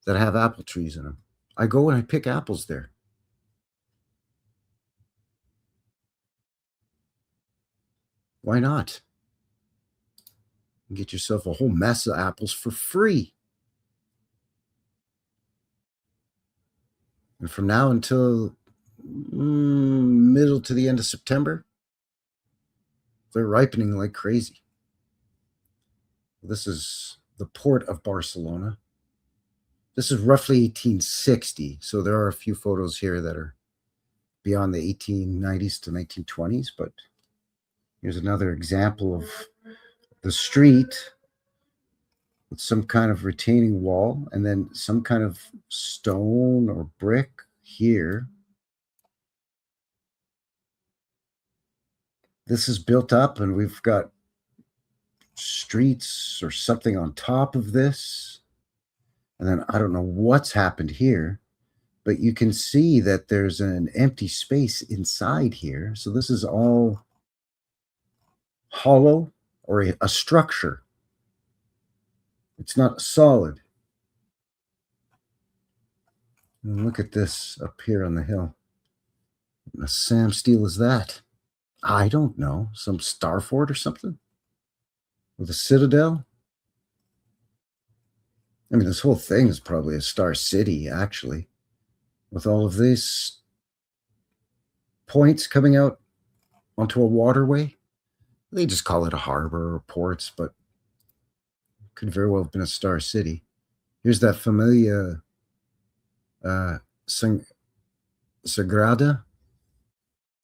that have apple trees in them. I go and I pick apples there. Why not? Get yourself a whole mess of apples for free. And from now until middle to the end of September. They're ripening like crazy. This is the port of Barcelona. This is roughly 1860, so there are a few photos here that are beyond the 1890s to 1920s, but here's another example of the street with some kind of retaining wall and then some kind of stone or brick here. This is built up and we've got streets or something on top of this. And then I don't know what's happened here, but you can see that there's an empty space inside here. So this is all hollow or a structure. It's not solid. And look at this up here on the hill. What a Sam Steele is that? I don't know. Some star fort or something? With a citadel? I mean, this whole thing is probably a star city, actually. With all of these points coming out onto a waterway. They just call it a harbor or ports, but it could very well have been a star city. Here's that Familia Sagrada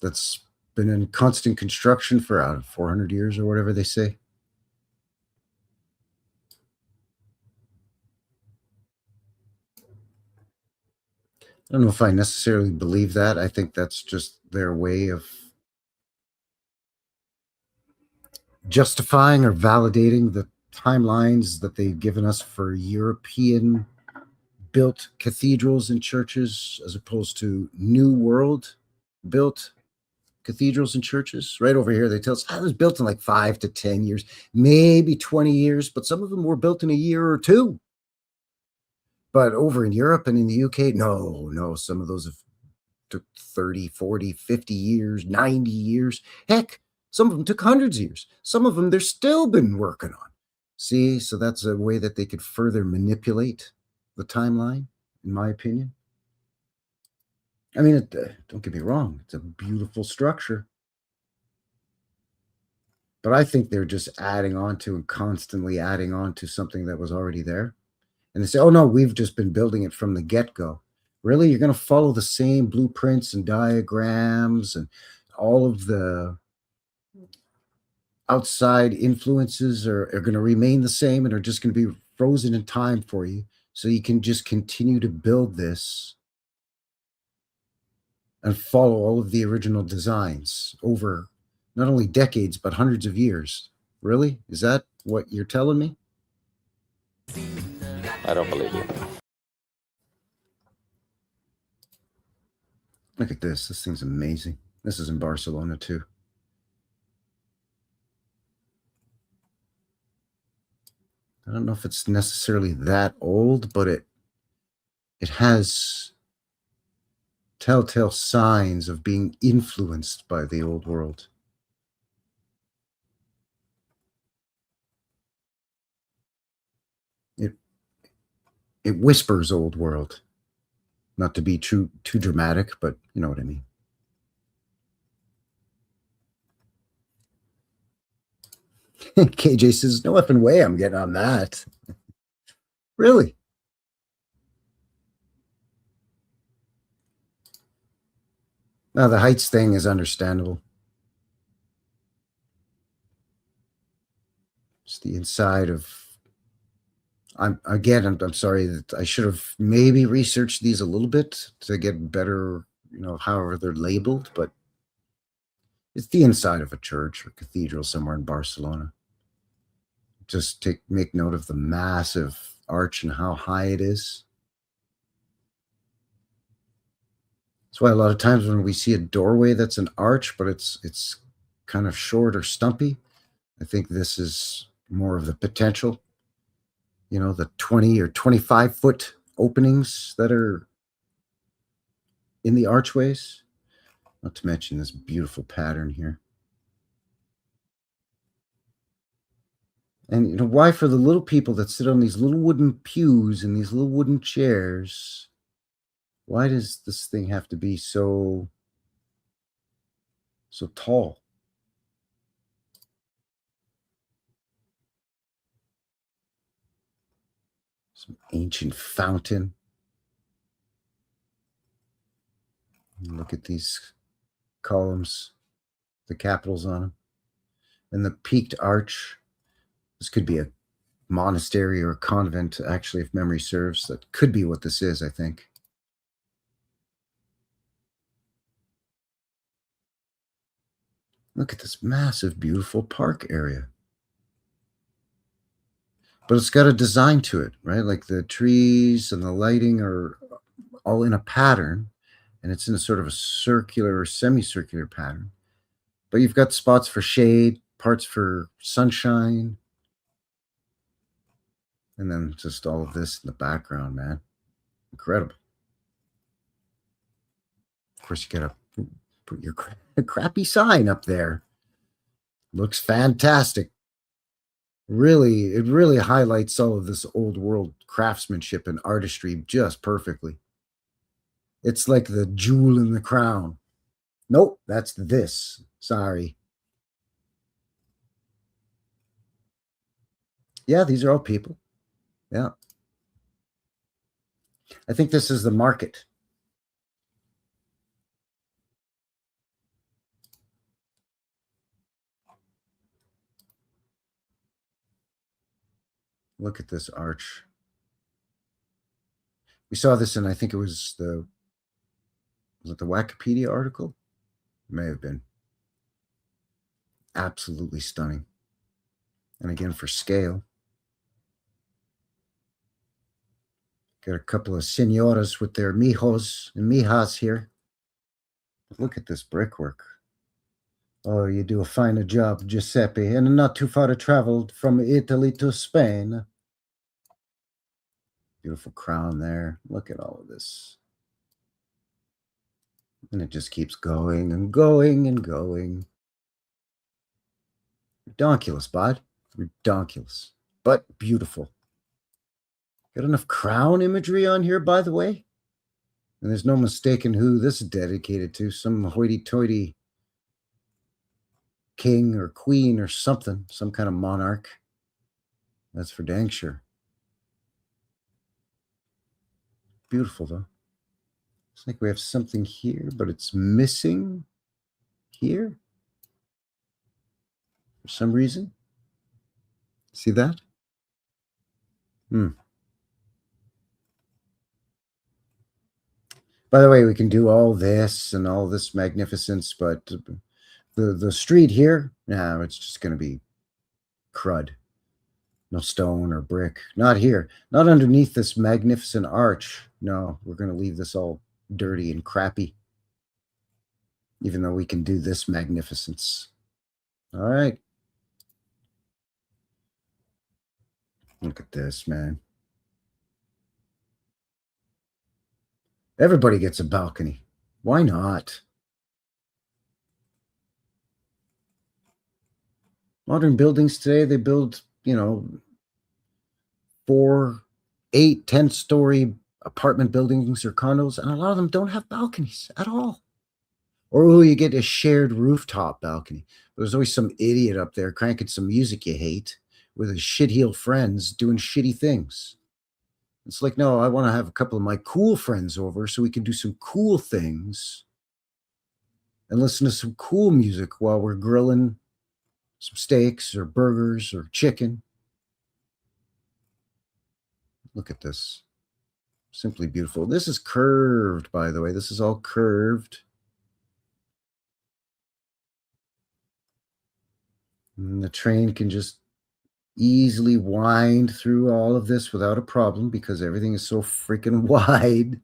that's been in constant construction for 400 years or whatever they say. I don't know if I necessarily believe that. I think that's just their way of justifying or validating the timelines that they've given us for European built cathedrals and churches as opposed to New World built cathedrals and churches. Right over here, they tell us it was built in like 5 to 10 years, maybe 20 years, but some of them were built in a year or two. But over in Europe and in the UK, no, some of those have took 30, 40, 50 years, 90 years. Heck, some of them took hundreds of years. Some of them they're still been working on. See, so that's a way that they could further manipulate the timeline, in my opinion. I mean, don't get me wrong, it's a beautiful structure. But I think they're just adding on to and constantly adding on to something that was already there. And they say, oh, no, we've just been building it from the get-go. Really? You're going to follow the same blueprints and diagrams and all of the outside influences are going to remain the same and are just going to be frozen in time for you. So you can just continue to build this and follow all of the original designs over not only decades, but hundreds of years. Really? Is that what you're telling me? I don't believe you. Look at this. This thing's amazing. This is in Barcelona too. I don't know if it's necessarily that old, but it has telltale signs of being influenced by the old world. It whispers old world. Not to be too dramatic, but you know what I mean. KJ says, no effing way I'm getting on that. Really? Now, the heights thing is understandable. It's the inside of... I'm sorry that I should have maybe researched these a little bit to get better, however they're labeled, but it's the inside of a church or cathedral somewhere in Barcelona. Just make note of the massive arch and how high it is. That's why a lot of times when we see a doorway that's an arch, but it's kind of short or stumpy, I think this is more of the potential. The 20 or 25 foot openings that are in the archways. Not to mention this beautiful pattern here. And why for the little people that sit on these little wooden pews and these little wooden chairs, why does this thing have to be so So tall. Some ancient fountain. Look at these columns, the capitals on them, and the peaked arch. This could be a monastery or a convent, actually, if memory serves. That could be what this is, I think. Look at this massive, beautiful park area. But it's got a design to it, right? Like the trees and the lighting are all in a pattern, and it's in a sort of a circular or semicircular pattern. But you've got spots for shade, parts for sunshine, and then just all of this in the background, man. Incredible. Of course, you got to put your crappy sign up there. Looks fantastic. Really, it really highlights all of this old world craftsmanship and artistry just perfectly. It's like the jewel in the crown. Nope, that's this. Sorry. Yeah, these are all people. Yeah. I think this is the market. Look at this arch. We saw this in, I think it was the Wikipedia article? It may have been. Absolutely stunning. And again, for scale. Got a couple of senoras with their mijos and mijas here. But look at this brickwork. Oh, you do a finer job, Giuseppe, and not too far to travel from Italy to Spain. Beautiful crown there. Look at all of this. And it just keeps going and going and going. Redonkulous, bud. Redonkulous. But beautiful. Got enough crown imagery on here, by the way. And there's no mistaking who this is dedicated to. Some hoity-toity king or queen or something. Some kind of monarch. That's for dang sure. Beautiful, though. Looks like we have something here, but it's missing here for some reason. See that? By the way, we can do all this and all this magnificence, but the street here, no, it's just going to be crud. No stone or brick. Not here. Not underneath this magnificent arch. No, we're going to leave this all dirty and crappy. Even though we can do this magnificence. All right. Look at this, man. Everybody gets a balcony. Why not? Modern buildings today, they build, 4, 8, 10-story apartment buildings or condos, and a lot of them don't have balconies at all. Or you get a shared rooftop balcony. There's always some idiot up there cranking some music you hate with his shit-heel friends doing shitty things. It's like, no, I want to have a couple of my cool friends over so we can do some cool things and listen to some cool music while we're grilling some steaks or burgers or chicken. Look at this. Simply beautiful. This is curved, by the way. This is all curved. And the train can just easily wind through all of this without a problem because everything is so freaking wide.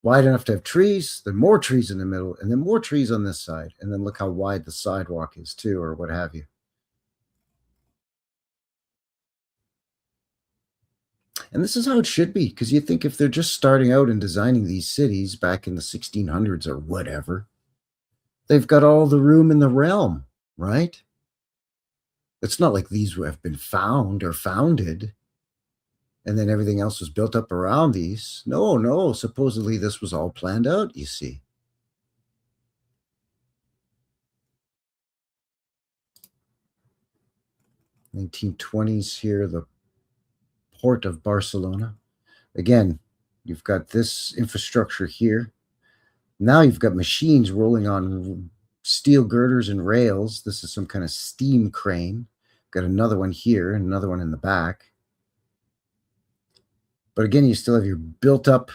Wide enough to have trees, then more trees in the middle, and then more trees on this side. And then look how wide the sidewalk is too, or what have you. And this is how it should be, because you think if they're just starting out and designing these cities back in the 1600s or whatever, they've got all the room in the realm, right? It's not like these have been found or founded and then everything else was built up around these. No. Supposedly this was all planned out, you see. 1920s here, the port of Barcelona. Again, you've got this infrastructure here. Now you've got machines rolling on steel girders and rails. This is some kind of steam crane. Got another one here and another one in the back. But again, you still have your built-up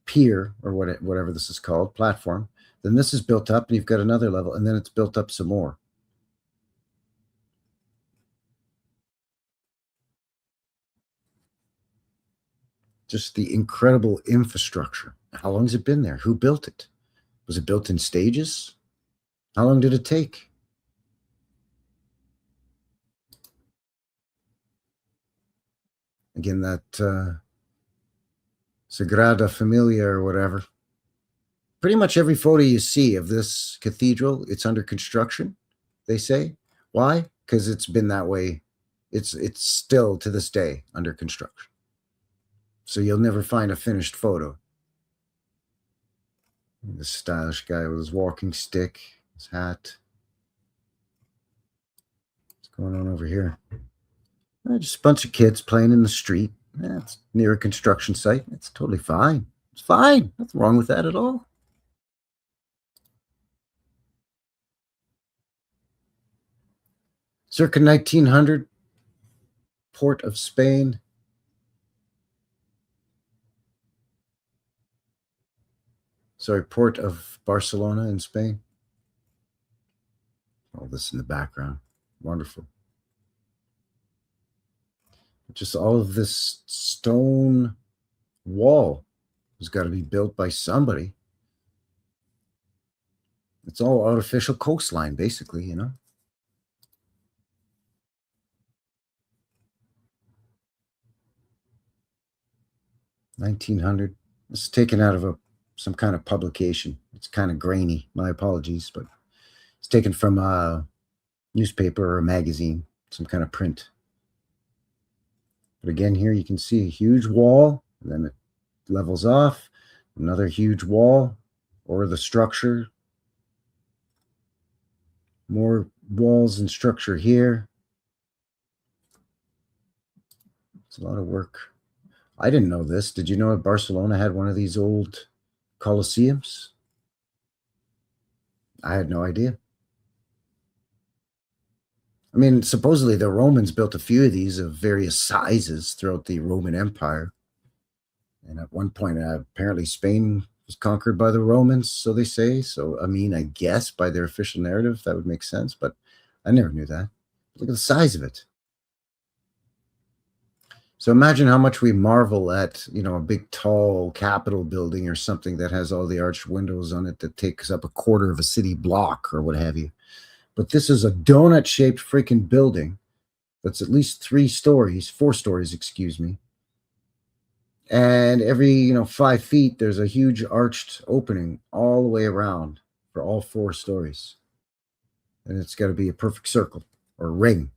pier, or whatever this is called, platform. Then this is built up, and you've got another level, and then it's built up some more. Just the incredible infrastructure. How long has it been there? Who built it? Was it built in stages? How long did it take? Again, that Sagrada Familia or whatever. Pretty much every photo you see of this cathedral, it's under construction, they say. Why? Because it's been that way. It's still, to this day, under construction. So you'll never find a finished photo. This stylish guy with his walking stick, his hat. What's going on over here? Just a bunch of kids playing in the street. It's near a construction site. It's totally fine. It's fine. Nothing wrong with that at all. Circa 1900, port of Spain. Sorry, port of Barcelona in Spain. All this in the background. Wonderful. Just all of this stone wall has got to be built by somebody. It's all artificial coastline, basically, you know. $1900. This is taken out of some kind of publication. It's kind of grainy. My apologies, but it's taken from a newspaper or a magazine, some kind of print. But again, here you can see a huge wall, and then it levels off. Another huge wall, or the structure. More walls and structure here. It's a lot of work. I didn't know this. Did you know that Barcelona had one of these old Colosseums? I had no idea. I mean, supposedly the Romans built a few of these of various sizes throughout the Roman Empire. And at one point, apparently Spain was conquered by the Romans, so they say. So, I mean, I guess by their official narrative, that would make sense. But I never knew that. Look at the size of it. So imagine how much we marvel at, you know, a big, tall Capitol building or something that has all the arched windows on it that takes up a quarter of a city block or what have you. But this is a donut-shaped freaking building that's at least 4 stories, excuse me. And every, 5 feet, there's a huge arched opening all the way around for all 4 stories. And it's got to be a perfect circle or ring.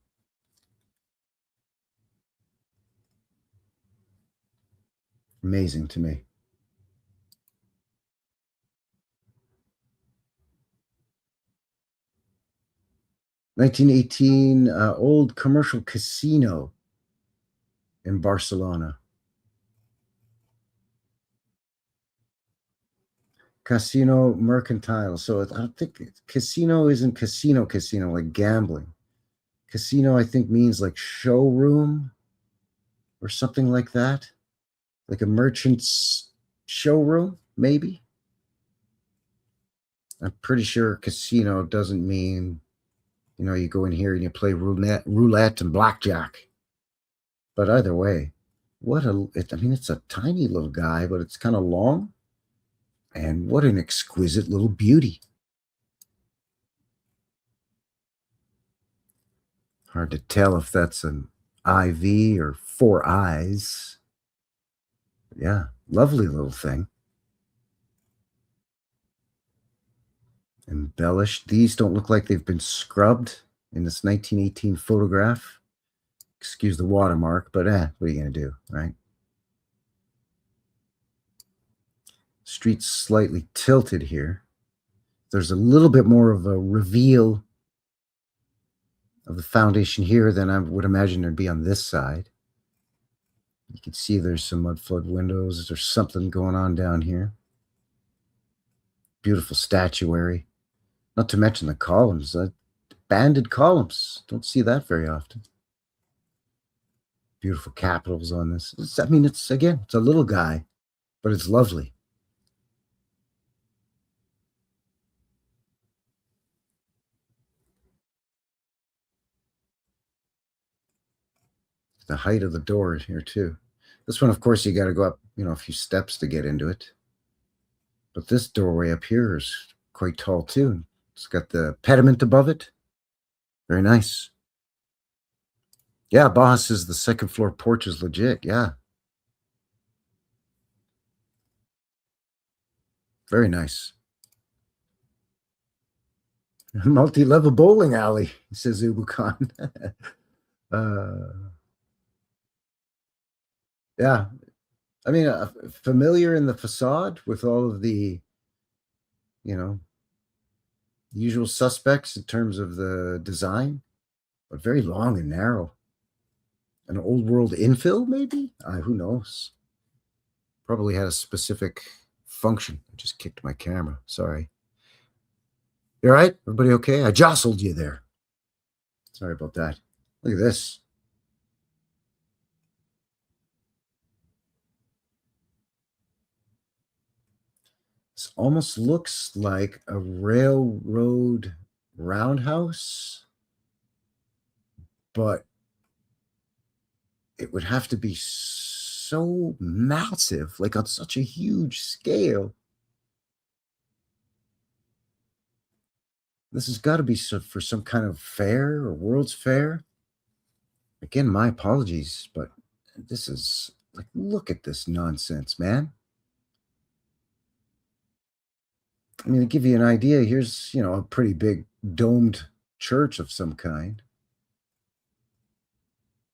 Amazing to me. (1918) old commercial casino in Barcelona. Casino Mercantile. So I think casino isn't casino like gambling. Casino, I think, means like showroom or something like that. Like a merchant's showroom, maybe. I'm pretty sure casino doesn't mean, you go in here and you play roulette and blackjack. But either way, it's a tiny little guy, but it's kind of long. And what an exquisite little beauty. Hard to tell if that's an IV or 4 eyes. Yeah, lovely little thing. Embellished. These don't look like they've been scrubbed in this 1918 photograph. Excuse the watermark, but what are you going to do, right? Street's slightly tilted here. There's a little bit more of a reveal of the foundation here than I would imagine there'd be on this side. You can see there's some mud flood windows. There's something going on down here. Beautiful statuary. Not to mention the columns. Banded columns. Don't see that very often. Beautiful capitals on this. It's a little guy, but it's lovely. The height of the door here too. This one, of course, you got to go up, a few steps to get into it. But this doorway up here is quite tall too. It's got the pediment above it. Very nice. Yeah, boss says the second floor porch is legit. Yeah. Very nice. Multi-level bowling alley, says Ubukan. Yeah. I mean, familiar in the facade with all of the, usual suspects in terms of the design, but very long and narrow. An old world infill, maybe? Who knows? Probably had a specific function. I just kicked my camera. Sorry. You all right? Everybody okay? I jostled you there. Sorry about that. Look at this. This almost looks like a railroad roundhouse, but it would have to be so massive, like on such a huge scale. This has got to be for some kind of fair or World's Fair. Again, my apologies, but this is like, look at this nonsense, man. I mean, to give you an idea, here's, a pretty big domed church of some kind.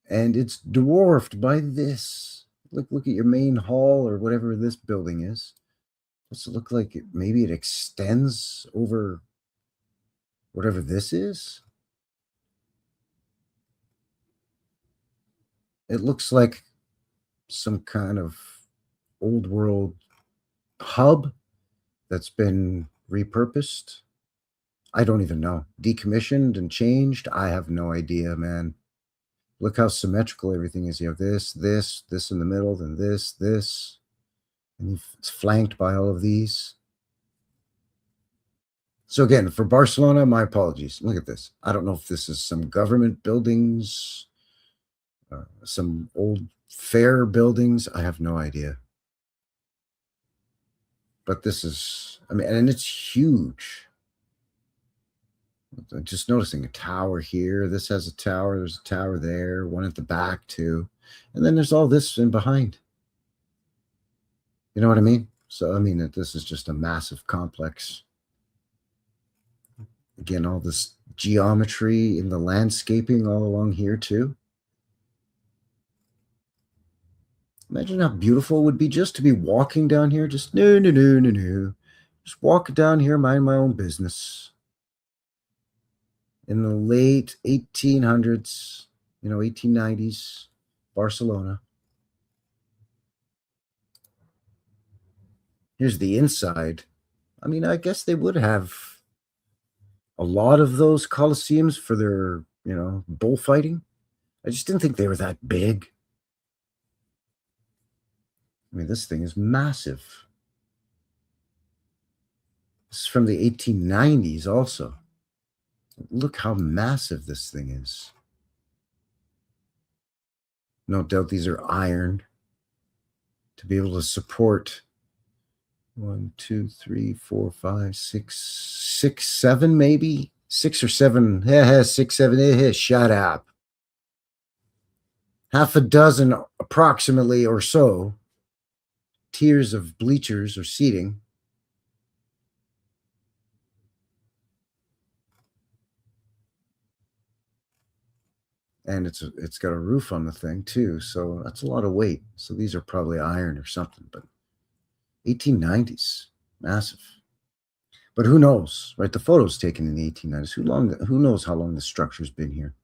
And it's dwarfed by this. Look at your main hall or whatever this building is. Does it look like maybe it extends over whatever this is? It looks like some kind of old world hub that's been repurposed. I don't even know. Decommissioned and changed. I have no idea, man. Look how symmetrical everything is. You have this in the middle, then this. And it's flanked by all of these. So again, for Barcelona, my apologies. Look at this. I don't know if this is some government buildings, some old fair buildings. I have no idea. But this is, and it's huge. I'm just noticing a tower here. This has a tower. There's a tower there. One at the back too. And then there's all this in behind. You know what I mean? So, this is just a massive complex. Again, all this geometry in the landscaping all along here too. Imagine how beautiful it would be just to be walking down here. Just no. Just walking down here, mind my own business. In the late 1800s, 1890s, Barcelona. Here's the inside. I guess they would have a lot of those coliseums for their, bullfighting. I just didn't think they were that big. This thing is massive. This is from the 1890s also. Look how massive this thing is. No doubt these are iron to be able to support 1, 2, 3, 4, 5, 6, 7, maybe 6 or 7. 6, 7. Shut up. Half a dozen, approximately, or so, tiers of bleachers or seating. And it's got a roof on the thing too, so that's a lot of weight. So these are probably iron or something, but 1890s, massive. But who knows, right? The photo's taken in the 1890s. Who knows how long the structure's been here?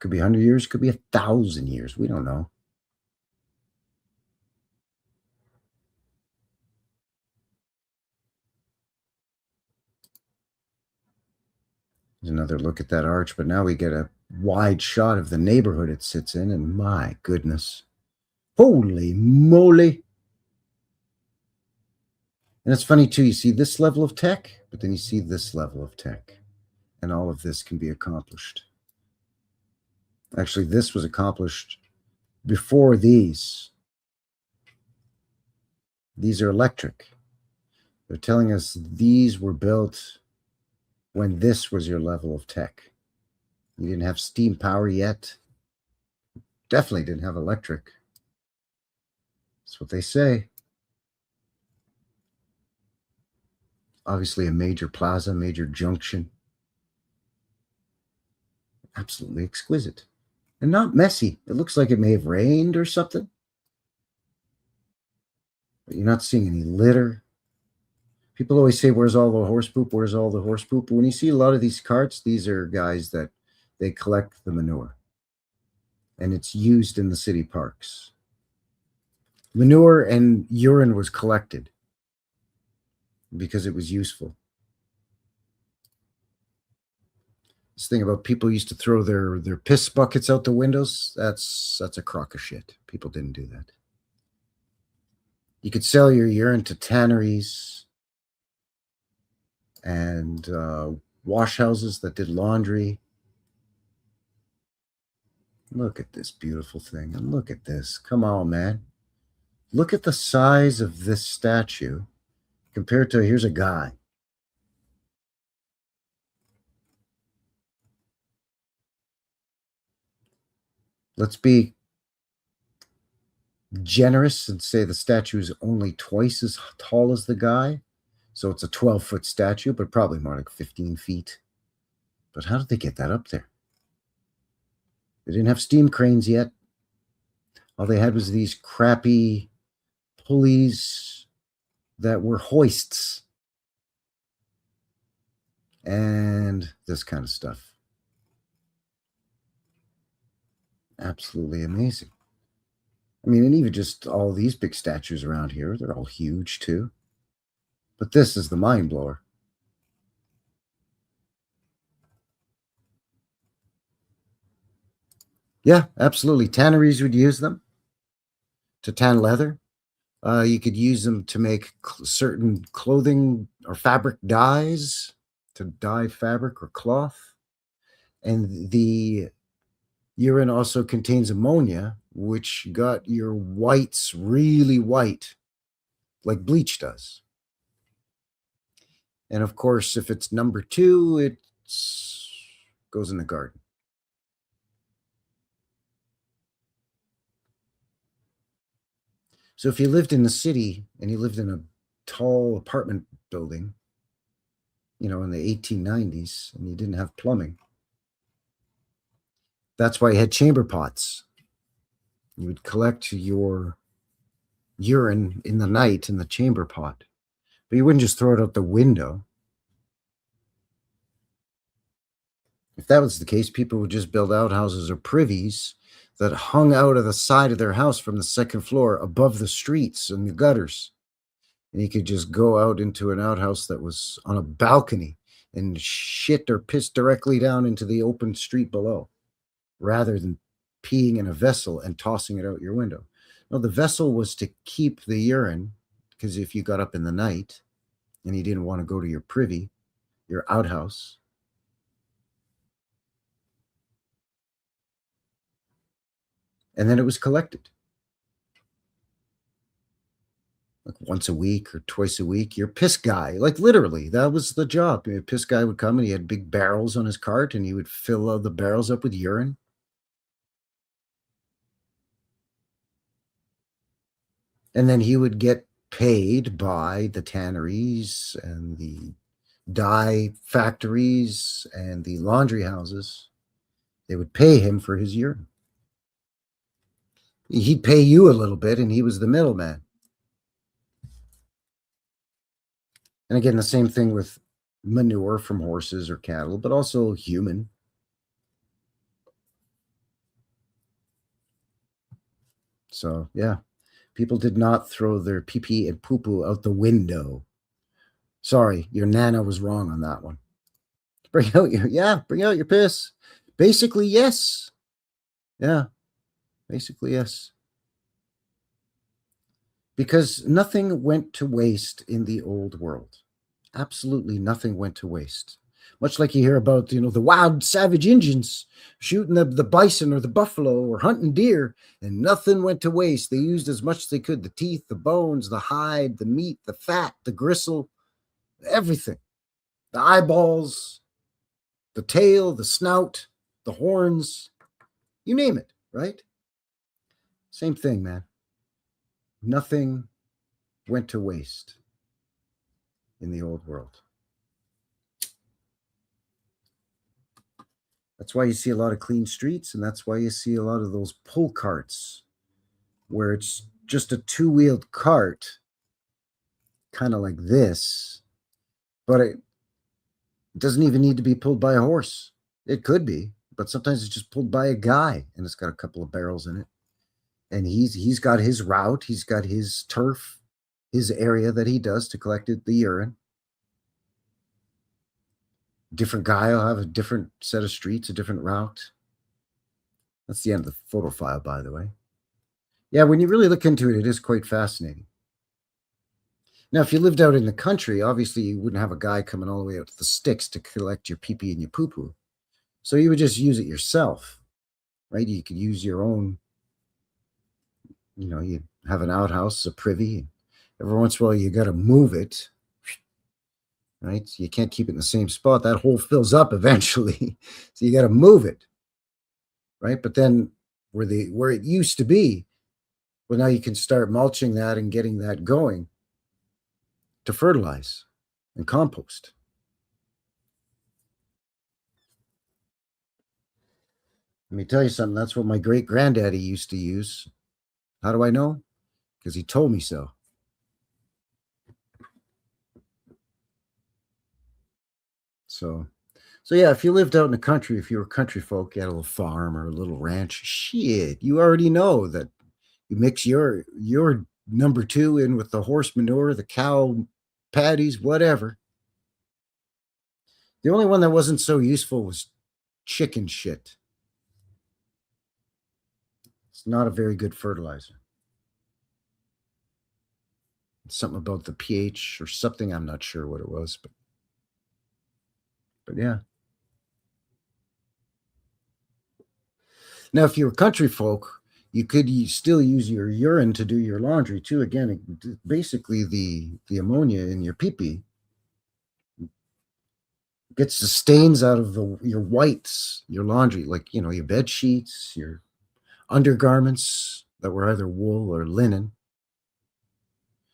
Could be 100 years, could be 1,000 years. We don't know. There's another look at that arch, but now we get a wide shot of the neighborhood it sits in, and my goodness. Holy moly. And it's funny, too. You see this level of tech, but then you see this level of tech. And all of this can be accomplished. Actually, this was accomplished before these. These are electric. They're telling us these were built when this was your level of tech. You didn't have steam power yet. Definitely didn't have electric. That's what they say. Obviously a major plaza, major junction. Absolutely exquisite. And not messy. It looks like it may have rained or something. But you're not seeing any litter. People always say, where's all the horse poop? Where's all the horse poop? When you see a lot of these carts, these are guys that they collect the manure. And it's used in the city parks. Manure and urine was collected because it was useful. This thing about people used to throw their piss buckets out the windows, that's a crock of shit. People didn't do that. You could sell your urine to tanneries and wash houses that did laundry. Look at this beautiful thing. And look at this. Come on, man. Look at the size of this statue compared to, here's a guy. Let's be generous and say the statue is only twice as tall as the guy. So it's a 12-foot statue, but probably more like 15 feet. But how did they get that up there? They didn't have steam cranes yet. All they had was these crappy pulleys that were hoists. And this kind of stuff. Absolutely amazing. I mean, and even just all these big statues around here, they're all huge too. But this is the mind blower. Yeah, absolutely. Tanneries would use them to tan leather. You could use them to make certain clothing or fabric dyes, to dye fabric or cloth. And the urine also contains ammonia, which got your whites really white, like bleach does. And of course, if it's number 2, it goes in the garden. So if you lived in the city and you lived in a tall apartment building, you know, in the 1890s, and you didn't have plumbing, that's why you had chamber pots. You would collect your urine in the night in the chamber pot, but you wouldn't just throw it out the window. If that was the case, people would just build outhouses or privies that hung out of the side of their house from the second floor above the streets and the gutters. And you could just go out into an outhouse that was on a balcony and shit or piss directly down into the open street below, rather than peeing in a vessel and tossing it out your window. No, the vessel was to keep the urine, because if you got up in the night and you didn't want to go to your privy, your outhouse, and then it was collected. Like once a week or twice a week, your piss guy, like literally, that was the job. Your piss guy would come and he had big barrels on his cart and he would fill the barrels up with urine. And then he would get paid by the tanneries and the dye factories and the laundry houses. They would pay him for his urine. He'd pay you a little bit, and he was the middleman. And again, the same thing with manure from horses or cattle, but also human. So, yeah, people did not throw their pee-pee and poo-poo out the window. Sorry, your nana was wrong on that one. Bring out your piss. Basically, yes. Yeah, basically, yes. Because nothing went to waste in the old world. Absolutely nothing went to waste. Much like you hear about, the wild savage Indians shooting the bison or the buffalo or hunting deer, and nothing went to waste. They used as much as they could: the teeth, the bones, the hide, the meat, the fat, the gristle, everything. The eyeballs, the tail, the snout, the horns, you name it, right? Same thing, man. Nothing went to waste in the old world. That's why you see a lot of clean streets, and that's why you see a lot of those pull carts where it's just a two-wheeled cart, kind of like this, but it doesn't even need to be pulled by a horse. It could be, but sometimes it's just pulled by a guy, and it's got a couple of barrels in it. And he's got his route, he's got his turf, his area that he does to collect the urine. Different guy will have a different set of streets, a different route. That's the end of the photo file, by the way. Yeah, when you really look into it, it is quite fascinating. Now, if you lived out in the country, obviously you wouldn't have a guy coming all the way out to the sticks to collect your pee-pee and your poo-poo. So you would just use it yourself, right? You could use your own, you have an outhouse, a privy. Every once in a while, you got to move it, right? You can't keep it in the same spot. That hole fills up eventually. So you got to move it, right? But then where it used to be, well, now you can start mulching that and getting that going to fertilize and compost. Let me tell you something. That's what my great granddaddy used to use. How do I know? Because he told me so. So yeah, if you lived out in the country, if you were country folk, you had a little farm or a little ranch, shit, you already know that you mix your number 2 in with the horse manure, the cow patties, whatever. The only one that wasn't so useful was chicken shit. It's not a very good fertilizer. It's something about the pH or something. I'm not sure what it was, but yeah. Now, if you were country folk, you could still use your urine to do your laundry too. Again, basically the ammonia in your pee-pee gets the stains out of your whites, your laundry, like, your bed sheets, your undergarments that were either wool or linen.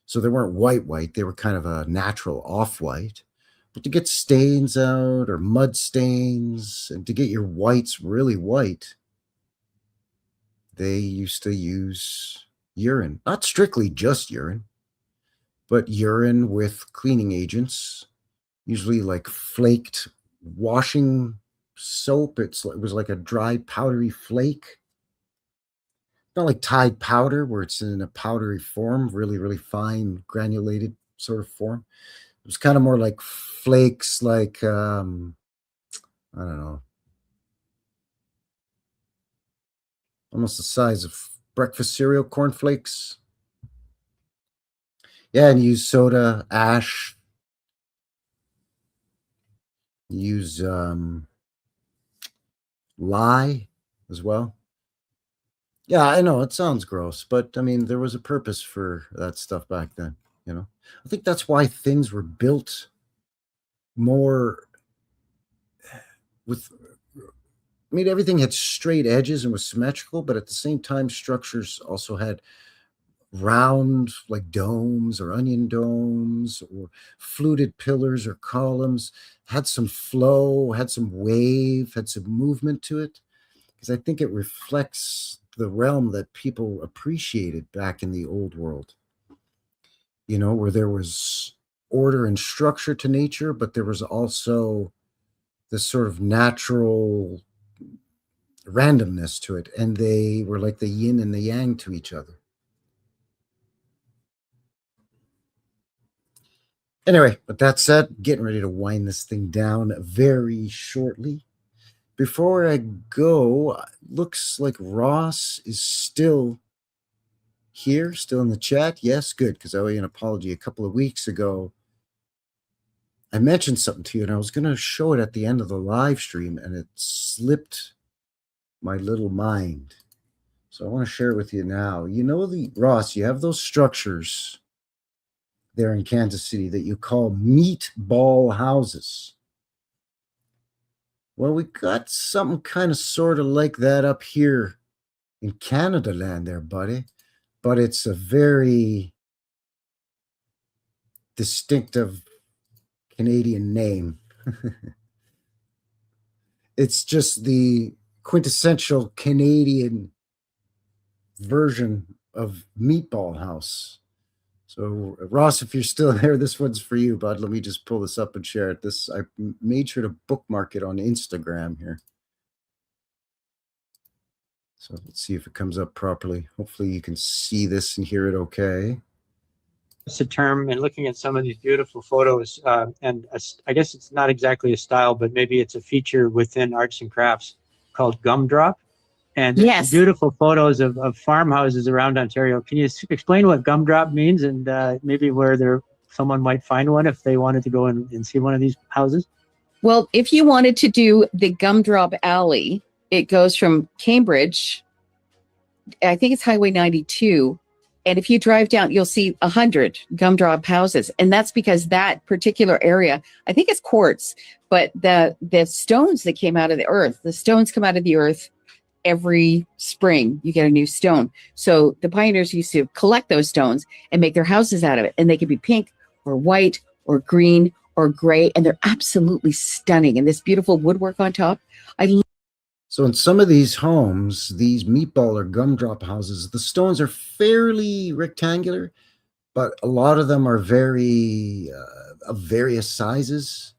So they weren't white, they were kind of a natural off-white. But to get stains out or mud stains and to get your whites really white, they used to use urine. Not strictly just urine, but urine with cleaning agents, usually like flaked washing soap. It was like a dry, powdery flake. Not like Tide powder, where it's in a powdery form, really, really fine, granulated sort of form. It was kind of more like flakes, like, I don't know, almost the size of breakfast cereal cornflakes. Yeah, and use soda ash. Use lye as well. Yeah, I know it sounds gross, but I mean, there was a purpose for that stuff back then. I think that's why things were built more with. I mean, everything had straight edges and was symmetrical, but at the same time, structures also had round, like domes or onion domes or fluted pillars or columns, had some flow, had some wave, had some movement to it. Because I think it reflects the realm that people appreciated back in the old world, where there was order and structure to nature, but there was also this sort of natural randomness to it, and they were like the yin and the yang to each other. Anyway, with that said, getting ready to wind this thing down very shortly. Before I go, looks like Ross is still here, still in the chat. Yes, good, because I owe you an apology. A couple of weeks ago, I mentioned something to you, and I was going to show it at the end of the live stream, and it slipped my little mind. So I want to share it with you now. You know, Ross, you have those structures there in Kansas City that you call meatball houses. Well, we got something kind of sort of like that up here in Canada land there, buddy. But it's a very distinctive Canadian name. It's just the quintessential Canadian version of Meatball House. So, Ross, if you're still there, this one's for you, bud. Let me just pull this up and share it. I made sure to bookmark it on Instagram here. So let's see if it comes up properly. Hopefully you can see this and hear it okay. It's a term, and looking at some of these beautiful photos, I guess it's not exactly a style, but maybe it's a feature within arts and crafts called gumdrop. And yes, beautiful photos of farmhouses around Ontario. Can you explain what gumdrop means, and maybe where someone might find one if they wanted to go and see one of these houses? Well, if you wanted to do the Gumdrop Alley, it goes from Cambridge, I think it's Highway 92. And if you drive down, you'll see 100 gumdrop houses. And that's because that particular area, I think it's quartz, but the stones that came out of the earth, the stones come out of the earth every spring. You get a new stone. So the pioneers used to collect those stones and make their houses out of it. And they could be pink or white or green or gray. And they're absolutely stunning. And this beautiful woodwork on top. So in some of these homes, these meatball or gumdrop houses, the stones are fairly rectangular, but a lot of them are of various sizes.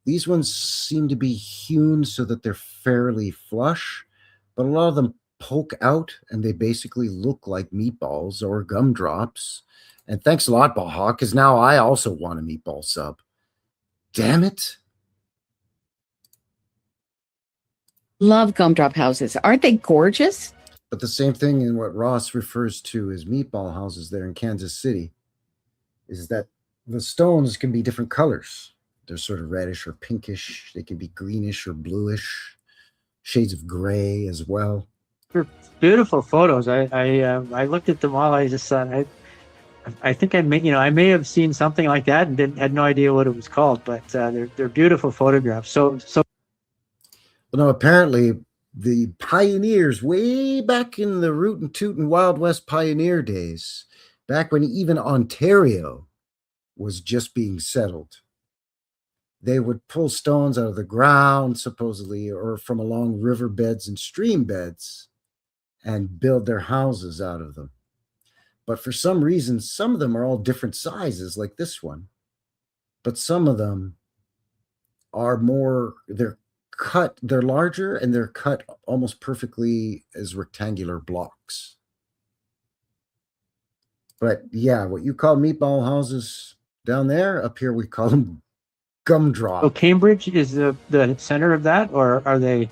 These ones seem to be hewn so that they're fairly flush, but a lot of them poke out and they basically look like meatballs or gumdrops. And thanks a lot, Baja, because now I also want a meatball sub. Damn it. Love gumdrop houses. Aren't they gorgeous? But the same thing in what Ross refers to as meatball houses there in Kansas City is that the stones can be different colors. They're sort of reddish or pinkish. They can be greenish or bluish, shades of gray as well. They're beautiful photos. I looked at them all. I just thought, I think I may have seen something like that and had no idea what it was called, but they're beautiful photographs. So. Well, no, apparently the pioneers way back in the rootin' tootin' Wild West pioneer days, back when even Ontario was just being settled, they would pull stones out of the ground, supposedly, or from along riverbeds and stream beds and build their houses out of them. But for some reason, some of them are all different sizes, like this one. But some of them are they're larger and they're cut almost perfectly as rectangular blocks. But yeah, what you call meatball houses down there, up here we call them gumdrop. So Cambridge is the center of that, or are they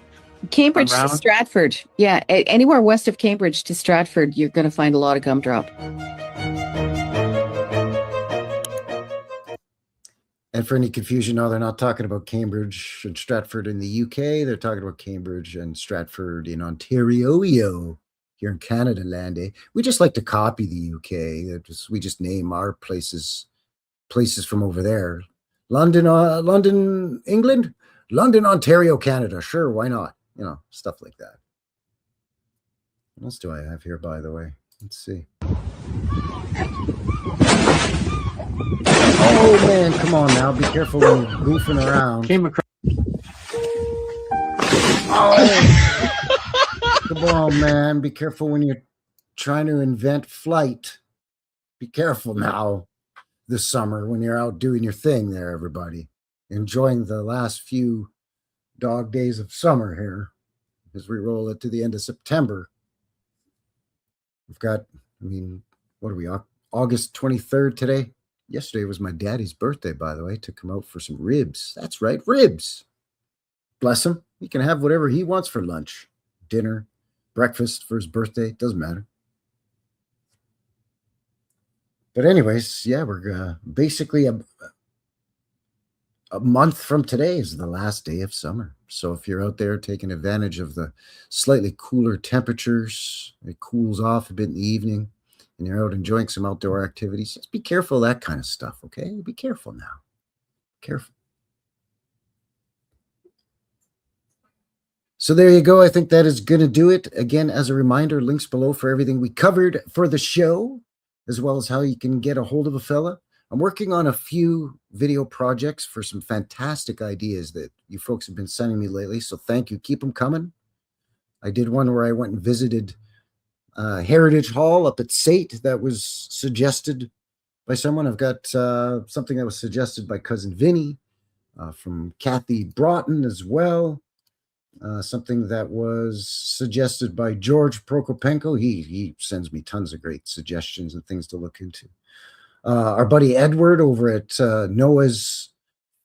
Cambridge around? to Stratford? Yeah, anywhere west of Cambridge to Stratford, you're going to find a lot of gumdrop. And for any confusion, no, they're not talking about Cambridge and Stratford in the UK. They're talking about Cambridge and Stratford in Ontario, here in Canada land. We just like to copy the UK. We just name our places from over there. London, England, London, Ontario, Canada. Sure, why not? Stuff like that. What else do I have here, by the way? Let's see. Oh, man, come on now. Be careful when you're goofing around. Came across. Oh, come on, man. Be careful when you're trying to invent flight. Be careful now this summer when you're out doing your thing there, everybody. Enjoying the last few dog days of summer here. as we roll it to the end of September. We've got, what are we, August 23rd today? Yesterday was my daddy's birthday, by the way. Took him out for some ribs. That's right, ribs. Bless him. He can have whatever he wants for lunch, dinner, breakfast for his birthday. Doesn't matter. But anyways, yeah, we're basically a month from today is the last day of summer. So if you're out there taking advantage of the slightly cooler temperatures, it cools off a bit in the evening, and you're out enjoying some outdoor activities, just be careful of that kind of stuff, okay? Be careful now. Careful. So there you go. I think that is going to do it. Again, as a reminder, links below for everything we covered for the show, as well as how you can get a hold of a fella. I'm working on a few video projects for some fantastic ideas that you folks have been sending me lately. So thank you. Keep them coming. I did one where I went and visited Heritage Hall up at Sate that was suggested by someone. I've got something that was suggested by cousin Vinny from Kathy Broughton as well. Something that was suggested by George Prokopenko. He sends me tons of great suggestions and things to look into. Our buddy Edward over at Noah's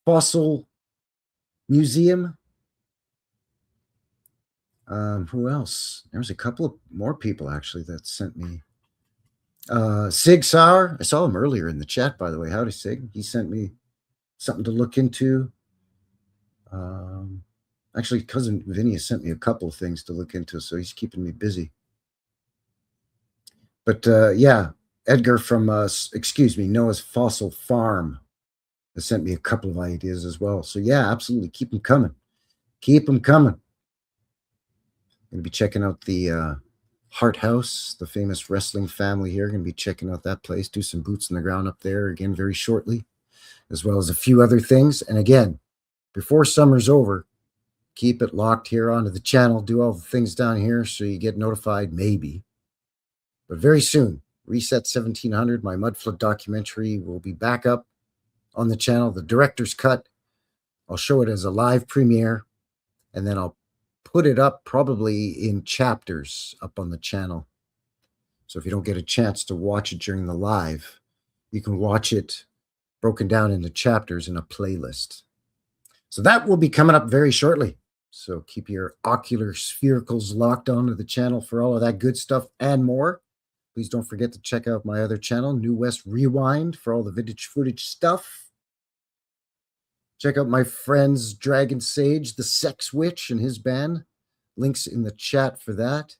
Fossil Museum. Who else? There's a couple of more people actually that sent me. Sig Sauer. I saw him earlier in the chat, by the way. Howdy, Sig. He sent me something to look into. Actually, cousin Vinny has sent me a couple of things to look into, so he's keeping me busy. But yeah, Edgar from Noah's Fossil Farm has sent me a couple of ideas as well. So yeah, absolutely, keep them coming. Keep them coming. Going to be checking out the Hart House, the famous wrestling family here. Going to be checking out that place, do some boots on the ground up there again very shortly, as well as a few other things. And again, before summer's over, keep it locked here onto the channel. Do all the things down here so you get notified, maybe. But very soon, Reset 1700, my mudflood documentary, will be back up on the channel. The director's cut. I'll show it as a live premiere, and then I'll put it up probably in chapters up on the channel. So if you don't get a chance to watch it during the live, you can watch it broken down into chapters in a playlist. So that will be coming up very shortly. So keep your ocular sphericals locked onto the channel for all of that good stuff and more. Please don't forget to check out my other channel, New West Rewind, for all the vintage footage stuff. Check out my friend's Dragon Sage, the Sex Witch, and his band. Links in the chat for that.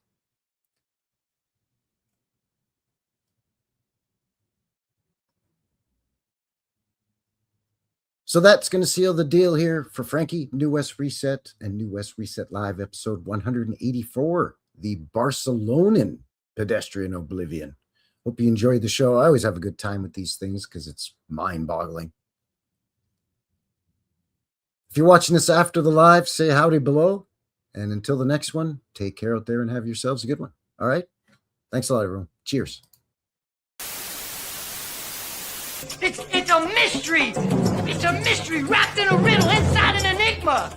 So that's going to seal the deal here for Frankie, New West Reset, and New West Reset Live, episode 184, the Barcelonan Pedestrian Oblivion. Hope you enjoyed the show. I always have a good time with these things because it's mind-boggling. If you're watching this after the live, say howdy below. And until the next one, take care out there and have yourselves a good one. All right? Thanks a lot, everyone. Cheers. It's a mystery. It's a mystery wrapped in a riddle inside an enigma.